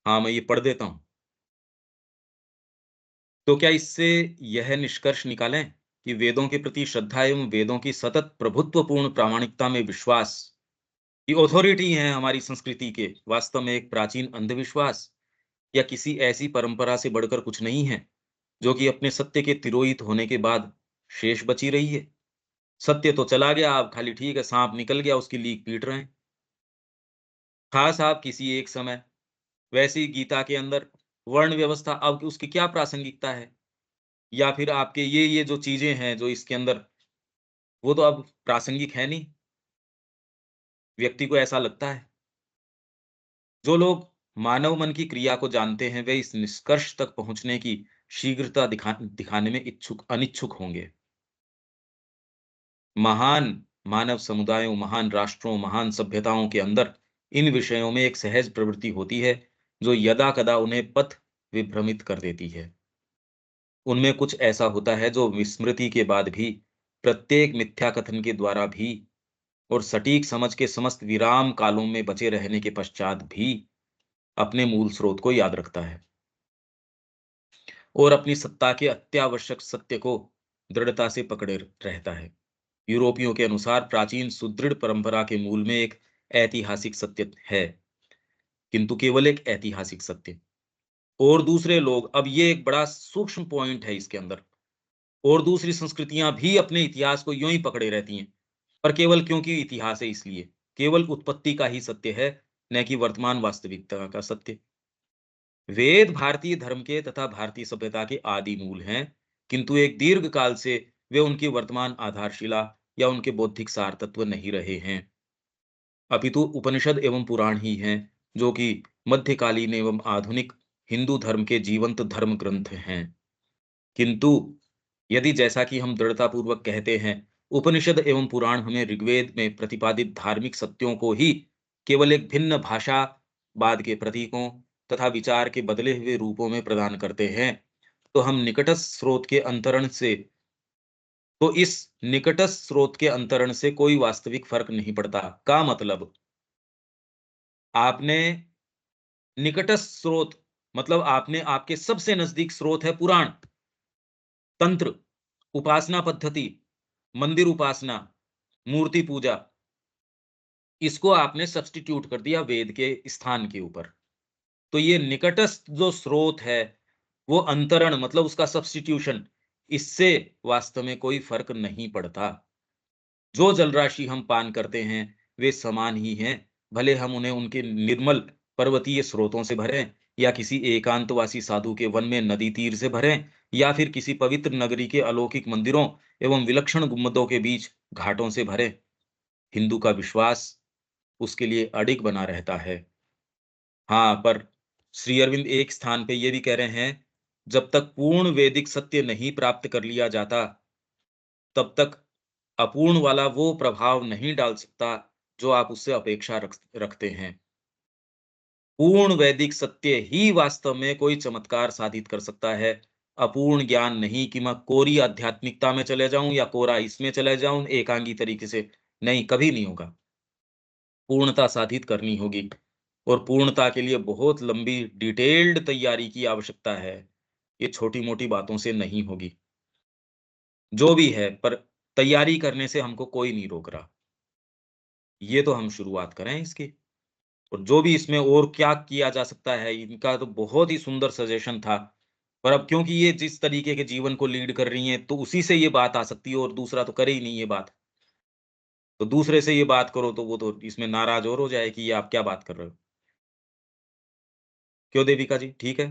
हाँ मैं ये पढ़ देता हूं। तो क्या इससे यह निष्कर्ष निकालें कि वेदों के प्रति श्रद्धा एवं वेदों की सतत प्रभुत्वपूर्ण प्रामाणिकता में विश्वास, ये ऑथोरिटी है हमारी संस्कृति के, वास्तव में एक प्राचीन अंधविश्वास या किसी ऐसी परंपरा से बढ़कर कुछ नहीं है जो कि अपने सत्य के तिरोहित होने के बाद शेष बची रही है। सत्य तो चला गया, अब खाली ठीक है सांप निकल गया, उसकी लीक पीट रहे हैं। खास आप किसी एक समय, वैसी गीता के अंदर वर्ण व्यवस्था अब उसकी क्या प्रासंगिकता है, या फिर आपके ये जो चीजें हैं जो इसके अंदर, वो तो अब प्रासंगिक है नहीं। व्यक्ति को ऐसा लगता है। जो लोग मानव मन की क्रिया को जानते हैं वे इस निष्कर्ष तक पहुंचने की शीघ्रता दिखाने में अनिच्छुक होंगे। महान मानव समुदायों, महान राष्ट्रों, महान सभ्यताओं के अंदर इन विषयों में एक सहज प्रवृत्ति होती है जो यदा कदा उन्हें पथ विभ्रमित कर देती है। उनमें कुछ ऐसा होता है जो विस्मृति के बाद भी, प्रत्येक मिथ्या कथन के द्वारा भी, और सटीक समझ के समस्त विराम कालों में बचे रहने के पश्चात भी अपने मूल स्रोत को याद रखता है। और अपनी सत्ता के अत्यावश्यक सत्य को दृढ़ता से पकड़े रहता है। यूरोपियों के अनुसार प्राचीन सुदृढ़ परंपरा के मूल में एक ऐतिहासिक सत्य है, किंतु केवल एक ऐतिहासिक सत्य। और दूसरे लोग, अब ये एक बड़ा सूक्ष्म पॉइंट है इसके अंदर, और दूसरी संस्कृतियां भी अपने इतिहास को यूं ही पकड़े रहती हैं, पर केवल क्योंकि इतिहास है इसलिए, केवल उत्पत्ति का ही सत्य है, न कि वर्तमान वास्तविकता का सत्य। वेद भारतीय धर्म के तथा भारतीय सभ्यता के आदि मूल हैं, किंतु एक दीर्घ काल से वे उनकी वर्तमान आधारशिला या उनके बौद्धिक सार तत्व नहीं रहे हैं, अपितु उपनिषद एवं पुराण ही हैं, जो कि मध्यकालीन एवं आधुनिक हिंदू धर्म के जीवंत धर्म ग्रंथ हैं। किंतु यदि, जैसा कि हम दृढ़तापूर्वक कहते हैं, उपनिषद एवं पुराण हमें ऋग्वेद में प्रतिपादित धार्मिक सत्यों को ही केवल एक भिन्न भाषावाद के प्रतीकों तथा विचार के बदले हुए रूपों में प्रदान करते हैं, तो हम निकटस्थ स्रोत के अंतरण से तो इस निकटस्थ स्रोत के अंतरण से कोई वास्तविक फर्क नहीं पड़ता। का मतलब, आपने निकटस्थ स्रोत मतलब आपने, आपके सबसे नजदीक स्रोत है पुराण, तंत्र, उपासना पद्धति, मंदिर उपासना, मूर्ति पूजा, इसको आपने सब्स्टिट्यूट कर दिया वेद के स्थान के ऊपर। तो ये निकटस्थ जो स्रोत है, वो अंतरण मतलब उसका सब्स्टिट्यूशन, इससे वास्तव में कोई फर्क नहीं पड़ता। जो जलराशि हम पान करते हैं वे समान ही हैं, भले हम उन्हें उनके निर्मल पर्वतीय स्रोतों से भरें, या किसी एकांतवासी साधु के वन में नदी तीर से भरें, या फिर किसी पवित्र नगरी के अलौकिक मंदिरों एवं विलक्षण गुम्बदों के बीच घाटों से भरें। हिंदू का विश्वास उसके लिए अडिग बना रहता है। हाँ, पर श्री अरविंद एक स्थान पे ये भी कह रहे हैं, जब तक पूर्ण वैदिक सत्य नहीं प्राप्त कर लिया जाता, तब तक अपूर्ण वाला वो प्रभाव नहीं डाल सकता जो आप उससे अपेक्षा रखते हैं। पूर्ण वैदिक सत्य ही वास्तव में कोई चमत्कार साधित कर सकता है। अपूर्ण ज्ञान नहीं कि मैं कोरी आध्यात्मिकता में चले जाऊं या कोरा इसमें चले जाऊं एकांगी तरीके से, नहीं, कभी नहीं होगा। पूर्णता साधित करनी होगी, और पूर्णता के लिए बहुत लंबी डिटेल्ड तैयारी की आवश्यकता है। ये छोटी मोटी बातों से नहीं होगी। जो भी है, पर तैयारी करने से हमको कोई नहीं रोक रहा। ये तो हम शुरुआत करें इसकी, और जो भी इसमें और क्या किया जा सकता है, इनका तो बहुत ही सुंदर सजेशन था। पर अब क्योंकि ये जिस तरीके के जीवन को लीड कर रही हैं, तो उसी से ये बात आ सकती है, और दूसरा तो करे ही नहीं ये बात। तो दूसरे से ये बात करो तो वो तो इसमें नाराज और हो जाए कि ये आप क्या बात कर रहे हो। क्यों देविका जी, ठीक है?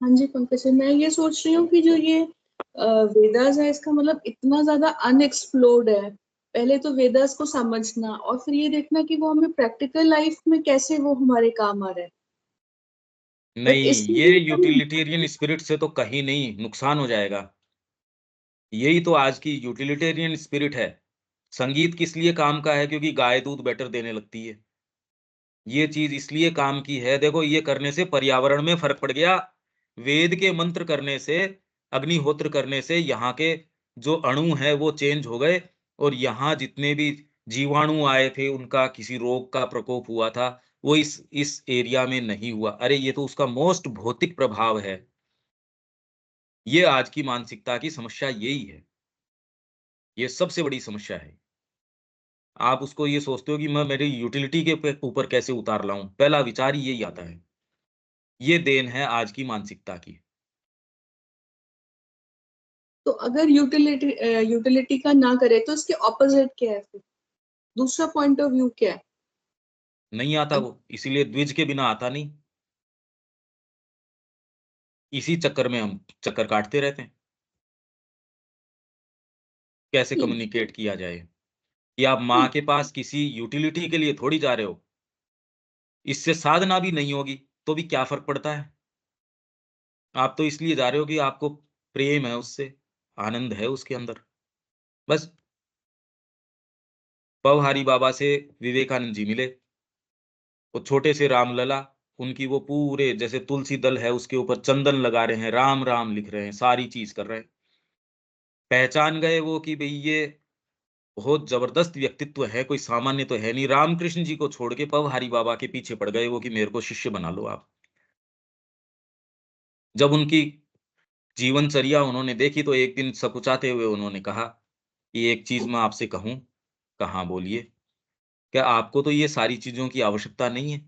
हाँ जी पंकज सर, मैं ये सोच रही हूँ कि जो ये वेदास है, इसका मतलब इतना ज्यादा अनएक्सप्लोर्ड है। पहले तो वेदास को समझना, और फिर ये देखना कि वो हमें प्रैक्टिकल लाइफ में कैसे वो हमारे काम आ रहे हैं। बट नहीं, इसमें ये भी यूटिलिटेरियन स्पिरिट से तो कहीं नहीं, नुकसान हो जाएगा। यही तो आज की यूटिलिटेरियन स्पिरिट है। संगीत किस लिए काम का है? क्योंकि गाय दूध बेटर देने लगती है। ये चीज इसलिए काम की है, देखो ये करने से पर्यावरण में फर्क पड़ गया। वेद के मंत्र करने से, अग्निहोत्र करने से यहाँ के जो अणु है वो चेंज हो गए, और यहाँ जितने भी जीवाणु आए थे उनका किसी रोग का प्रकोप हुआ था, वो इस एरिया में नहीं हुआ। अरे ये तो उसका मोस्ट भौतिक प्रभाव है। ये आज की मानसिकता की समस्या यही है। ये सबसे बड़ी समस्या है। आप उसको ये सोचते हो कि मैं मेरी यूटिलिटी के ऊपर कैसे उतार लाऊं, पहला विचार ही यही आता है। ये देन है आज की मानसिकता की। तो अगर यूटिलिटी का ना करे तो इसके ऑपोजिट क्या है फिर? दूसरा पॉइंट ऑफ व्यू क्या है? नहीं आता वो, इसीलिए द्विज के बिना आता नहीं। इसी चक्कर में हम चक्कर काटते रहते हैं। कैसे कम्युनिकेट किया जाए कि आप माँ के पास किसी यूटिलिटी के लिए थोड़ी जा रहे हो। इससे साधना भी नहीं होगी तो भी क्या फर्क पड़ता है? आप तो इसलिए जा रहे हो कि आपको प्रेम है उससे, आनंद है उसके अंदर। बस पवहारी बाबा से विवेकानंद जी मिले, वो छोटे से रामलला, उनकी वो पूरे जैसे तुलसी दल है उसके ऊपर चंदन लगा रहे हैं, राम राम लिख रहे हैं, सारी चीज कर रहे हैं। पहचान गए वो कि भई ये बहुत जबरदस्त व्यक्तित्व है, कोई सामान्य तो है नहीं। रामकृष्ण जी को छोड़ के पवहारी बाबा के पीछे पड़ गए वो कि मेरे को शिष्य बना लो आप। जब उनकी जीवनचर्या उन्होंने देखी तो एक दिन सकुचाते हुए उन्होंने कहा कि एक चीज मैं आपसे कहूं। कहाँ, बोलिए। क्या आपको तो ये सारी चीजों की आवश्यकता नहीं है?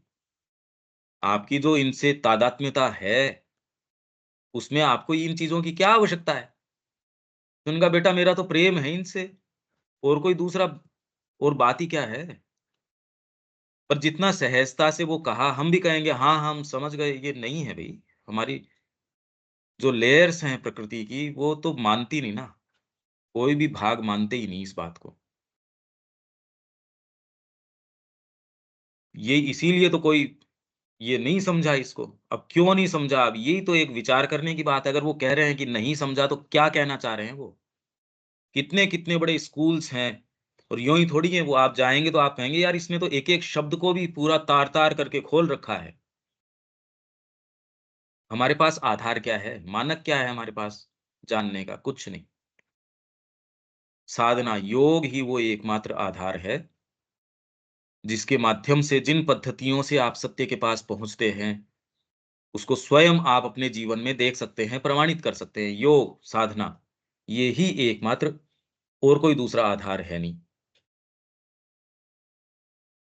आपकी जो इनसे तादात्म्यता है, उसमें आपको इन चीजों की क्या आवश्यकता है? तो उनका बेटा मेरा तो प्रेम है इनसे, और कोई दूसरा और बात ही क्या है? पर जितना सहजता से वो कहा, हम भी कहेंगे हाँ, हम समझ गए, ये नहीं है भई। हमारी जो लेयर्स हैं प्रकृति की, वो तो मानती नहीं ना, कोई भी भाग मानते ही नहीं इस बात को। ये इसीलिए तो कोई ये नहीं समझा इसको। अब क्यों नहीं समझा? अब यही तो एक विचार करने की बात है। अगर वो कह रहे हैं कि नहीं समझा, तो क्या कहना चाह रहे हैं वो? कितने-कितने बड़े स्कूल्स हैं, और यूँ ही थोड़ी है वो। आप जाएँगे तो आप कहेंगे यार इसने तो एक-एक शब्द को भी पूरा तार-तार करके खोल रखा है। हमारे पास आधार क्या है? मानक क्या है हमारे पास जानने का? कुछ नहीं। साधना, योग ही वो एकमात्र आधार है, जिसके माध्यम से जिन पद्धतियों से आप सत्य के पास पहुँचते हैं, उसको स्वयं आप अपने जीवन में देख सकते हैं, प्रमाणित कर सकते हैं। योग, साधना, ये ही एकमात्र, और कोई दूसरा आधार है नहीं।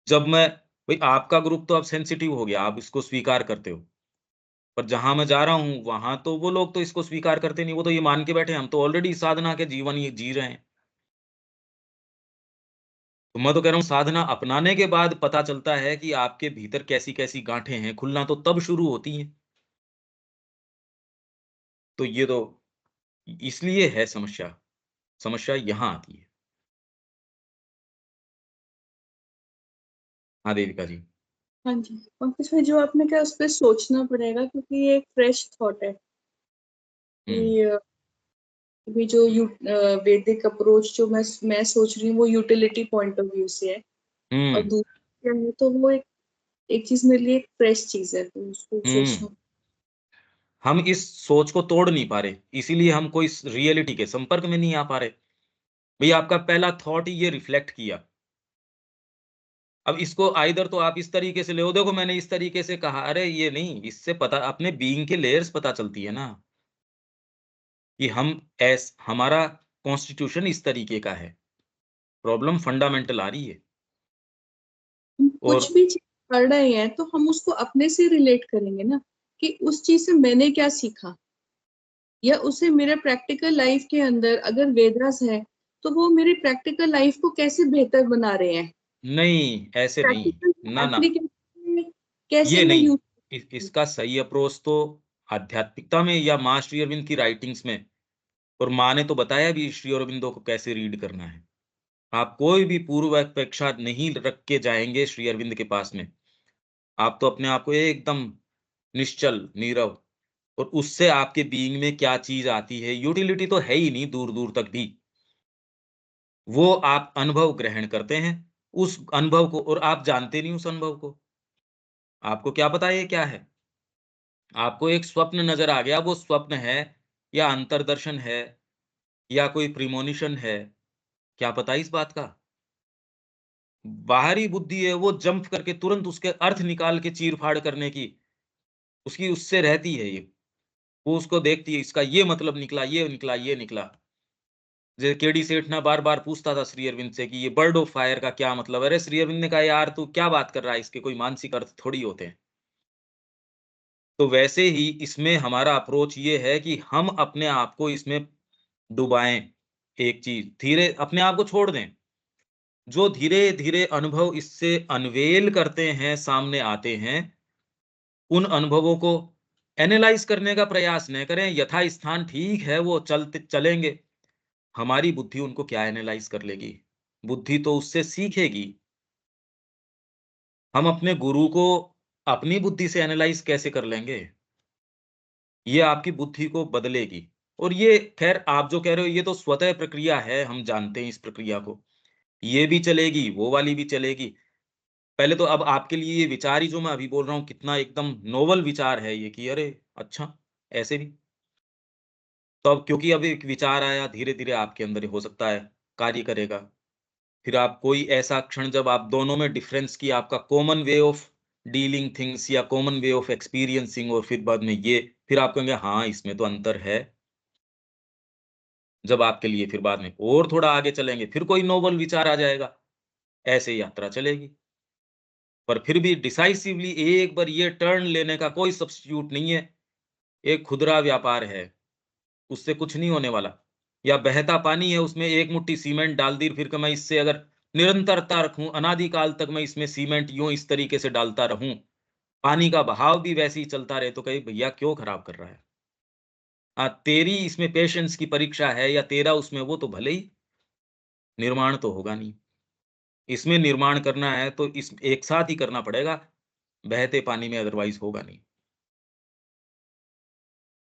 जब मैं भई आपका ग्रुप तो अब सेंसिटिव हो गया, आप इसको स्वीकार करते हो। पर जहाँ मैं जा रहा हूँ, वहाँ तो वो लोग तो इसको स्वीकार करते नहीं, वो तो ये मान के बैठे हैं, हम तो ऑलरेडी साधना के जीवन ये जी रहे हैं। तो मैं तो कह रहा हूँ साधना अपनाने के बाद पता चलता है कि आपके भीतर कैसी-कैसी गाँठें हैं, खुलना तो तब शुरू होती हैं। तो ये तो इसलिए है समस्या, समस्या यहाँ आती है। हाँ, देविका जी। हाँ जी, पंकज भाई जो आपने कहा उस पे सोचना पड़ेगा, क्योंकि ये एक फ्रेश थॉट है हुँ, कि अभी जो वैदिक अप्रोच जो मैं सोच रही हूँ वो यूटिलिटी पॉइंट ऑफ व्यू से है, और हुँ, दूसरा क्या है तो वो एक चीज मेरे लिए एक फ्रेश चीज है, तो उसको हुँ। सोचना। हम इस सोच को तोड़ नहीं पा रहे, इसीलिए हम कोई इस रियलिटी के संपर्क में नहीं आ पा रहे। भई आपका पहला थॉट ही ये रिफ्लेक्ट किया। अब इसको आइदर तो आप इस तरीके से ले, ओ देखो मैंने इस तरीके से कहा, अरे ये नहीं, इससे पता अपने बीइंग के लेयर्स पता चलती है ना, कि हमारा कॉन्स्टिट्यूशन इस तरीके का है। प्रॉब्लम फंडामेंटल आ रही है। हम और कुछ भी चीज कर रहे हैं तो हम उसको अपने से रिलेट करेंगे ना, कि उस चीज से मैंने क्या सीखा, या उसे मेरे प्रैक्टिकल लाइफ के अंदर अगर वेदास है तो वो मेरी प्रैक्टिकल लाइफ को कैसे बेहतर बना रहे हैं, नहीं, ऐसे नहीं, प्रैक्टिकल ना, ना, एप्लीकेशन में कैसे ये मैं नहीं। यूज। इसका सही अप्रोच तो आध्यात्मिकता में या माँ श्री अरविंद की राइटिंग्स में, और माँ ने तो बताया भी श्री अरविंदो को कैसे रीड करना है। आप कोई भी पूर्व अपेक्षा नहीं रख के जाएँगे श्री अरविंद के पास में। आप तो अपने आप को एकदम निश्चल, नीरव, और उससे आपके बीइंग में क्या चीज़ आती है, यूटिलिटी तो है ही नहीं दूर-दूर तक भी। वो आप अनुभव ग्रहण करते हैं, उस अनुभव को, और आप जानते नहीं उस अनुभव को। आपको क्या पता ये क्या है? आपको एक स्वप्न नज़र आ गया, वो स्वप्न है या अंतर्दर्शन है या कोई प्रीमोनिशन है, क्या पता इस बात का? बाहरी बुद्धि है, वो जंप करके तुरंत उसके अर्थ निकाल के चीर-फाड़ करने की, उसकी उससे रहती है ये। वो उसको देखती है, इसका ये मतलब निकला, ये निकला, ये निकला। जैसे केडी सेठ ना बार-बार पूछता था श्री अरविंद से कि ये बर्ड ऑफ फायर का क्या मतलब है? अरे श्री अरविंद ने कहा यार तू क्या बात कर रहा है? इसके कोई मानसिक अर्थ थोड़ी होते हैं। तो वैसे ही इसमें हमारा अप्रोच ये है कि हम अपने आप को इसमें डुबाएँ, एक चीज़, धीरे अपने आप को छोड़ दें। जो धीरे-धीरे अनुभव इससे अनवेल करते हैं, सामने आते हैं, उन अनुभवों को एनालाइज़ करने का प्रयास न करें, यथास्थान ठीक है, वो चलेंगे। हमारी बुद्धि उनको क्या एनालाइज़ कर लेगी? बुद्धि तो उससे सीखेगी। हम अपने गुरु को अपनी बुद्धि से एनालाइज़ कैसे कर लेंगे? ये आपकी बुद्धि को बदलेगी। और ये ख़ैर आप जो कह रहे हो ये तो स्वतः प्रक्रिया है, हम जानते हैं इस प्रक्रिया को। ये भी चलेगी, वो वाली भी चलेगी। पहले तो अब आपके लिए ये विचार ही जो मैं अभी बोल रहा हूँ कितना एकदम नोवेल विचार है ये कि अरे! अच्छा, ऐसे भी। तो अब क्योंकि अब एक विचार आया, धीरे-धीरे आपके अंदर हो सकता है कार्य करेगा। फिर आप कोई ऐसा क्षण जब आप दोनों में डिफरेंस की आपका common way of dealing things या कॉमन वे ऑफ एक्सपीरियंसिंग, और फिर बाद में ये फिर आप कहेंगे हाँ इसमें तो अंतर है। जब आपके लिए फिर बाद में और थोड़ा आगे चलेंगे, फिर कोई नोबल विचार आ जाएगा, ऐसे यात्रा चलेगी। पर फिर भी डिसाइसिवली एक बार ये टर्न लेने का कोई सब्स्टिट्यूट नहीं है। एक खुदरा व्यापार है, उससे कुछ नहीं होने वाला। या बहता पानी है, उसमें एक मुट्ठी सीमेंट डाल दी, फिर कि मैं इससे अगर निरंतरता रखूं, अनादिकाल तक मैं इसमें सीमेंट यूं इस तरीके से डालता रहूं, पानी का बहाव भी वैसे ही चलता रहे, तो कहे भैया क्यों खराब कर रहा है? तेरी इसमें पेशेंस की परीक्षा है या तेरा उसमें, वो तो भले ही निर्माण तो होगा नहीं। इसमें निर्माण करना है तो इस एक साथ ही करना पड़ेगा, बहते पानी में अदरवाइज होगा नहीं।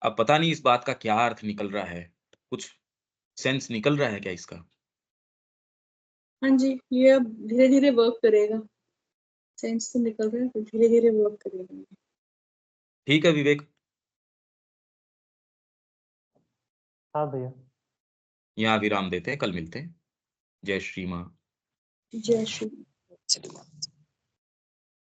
अब पता नहीं इस बात का क्या अर्थ निकल रहा है, कुछ सेंस निकल रहा है क्या इसका? हाँ जी, ये अब धीरे धीरे वर्क करेगा। सेंस तो निकल रहा है, तो धीरे धीरे वर्क करेगा। ठीक है विवेक, हाँ भैया। यहाँ विराम देते हैं, कल मिलते हैं। जय श्री माँ। जय श्री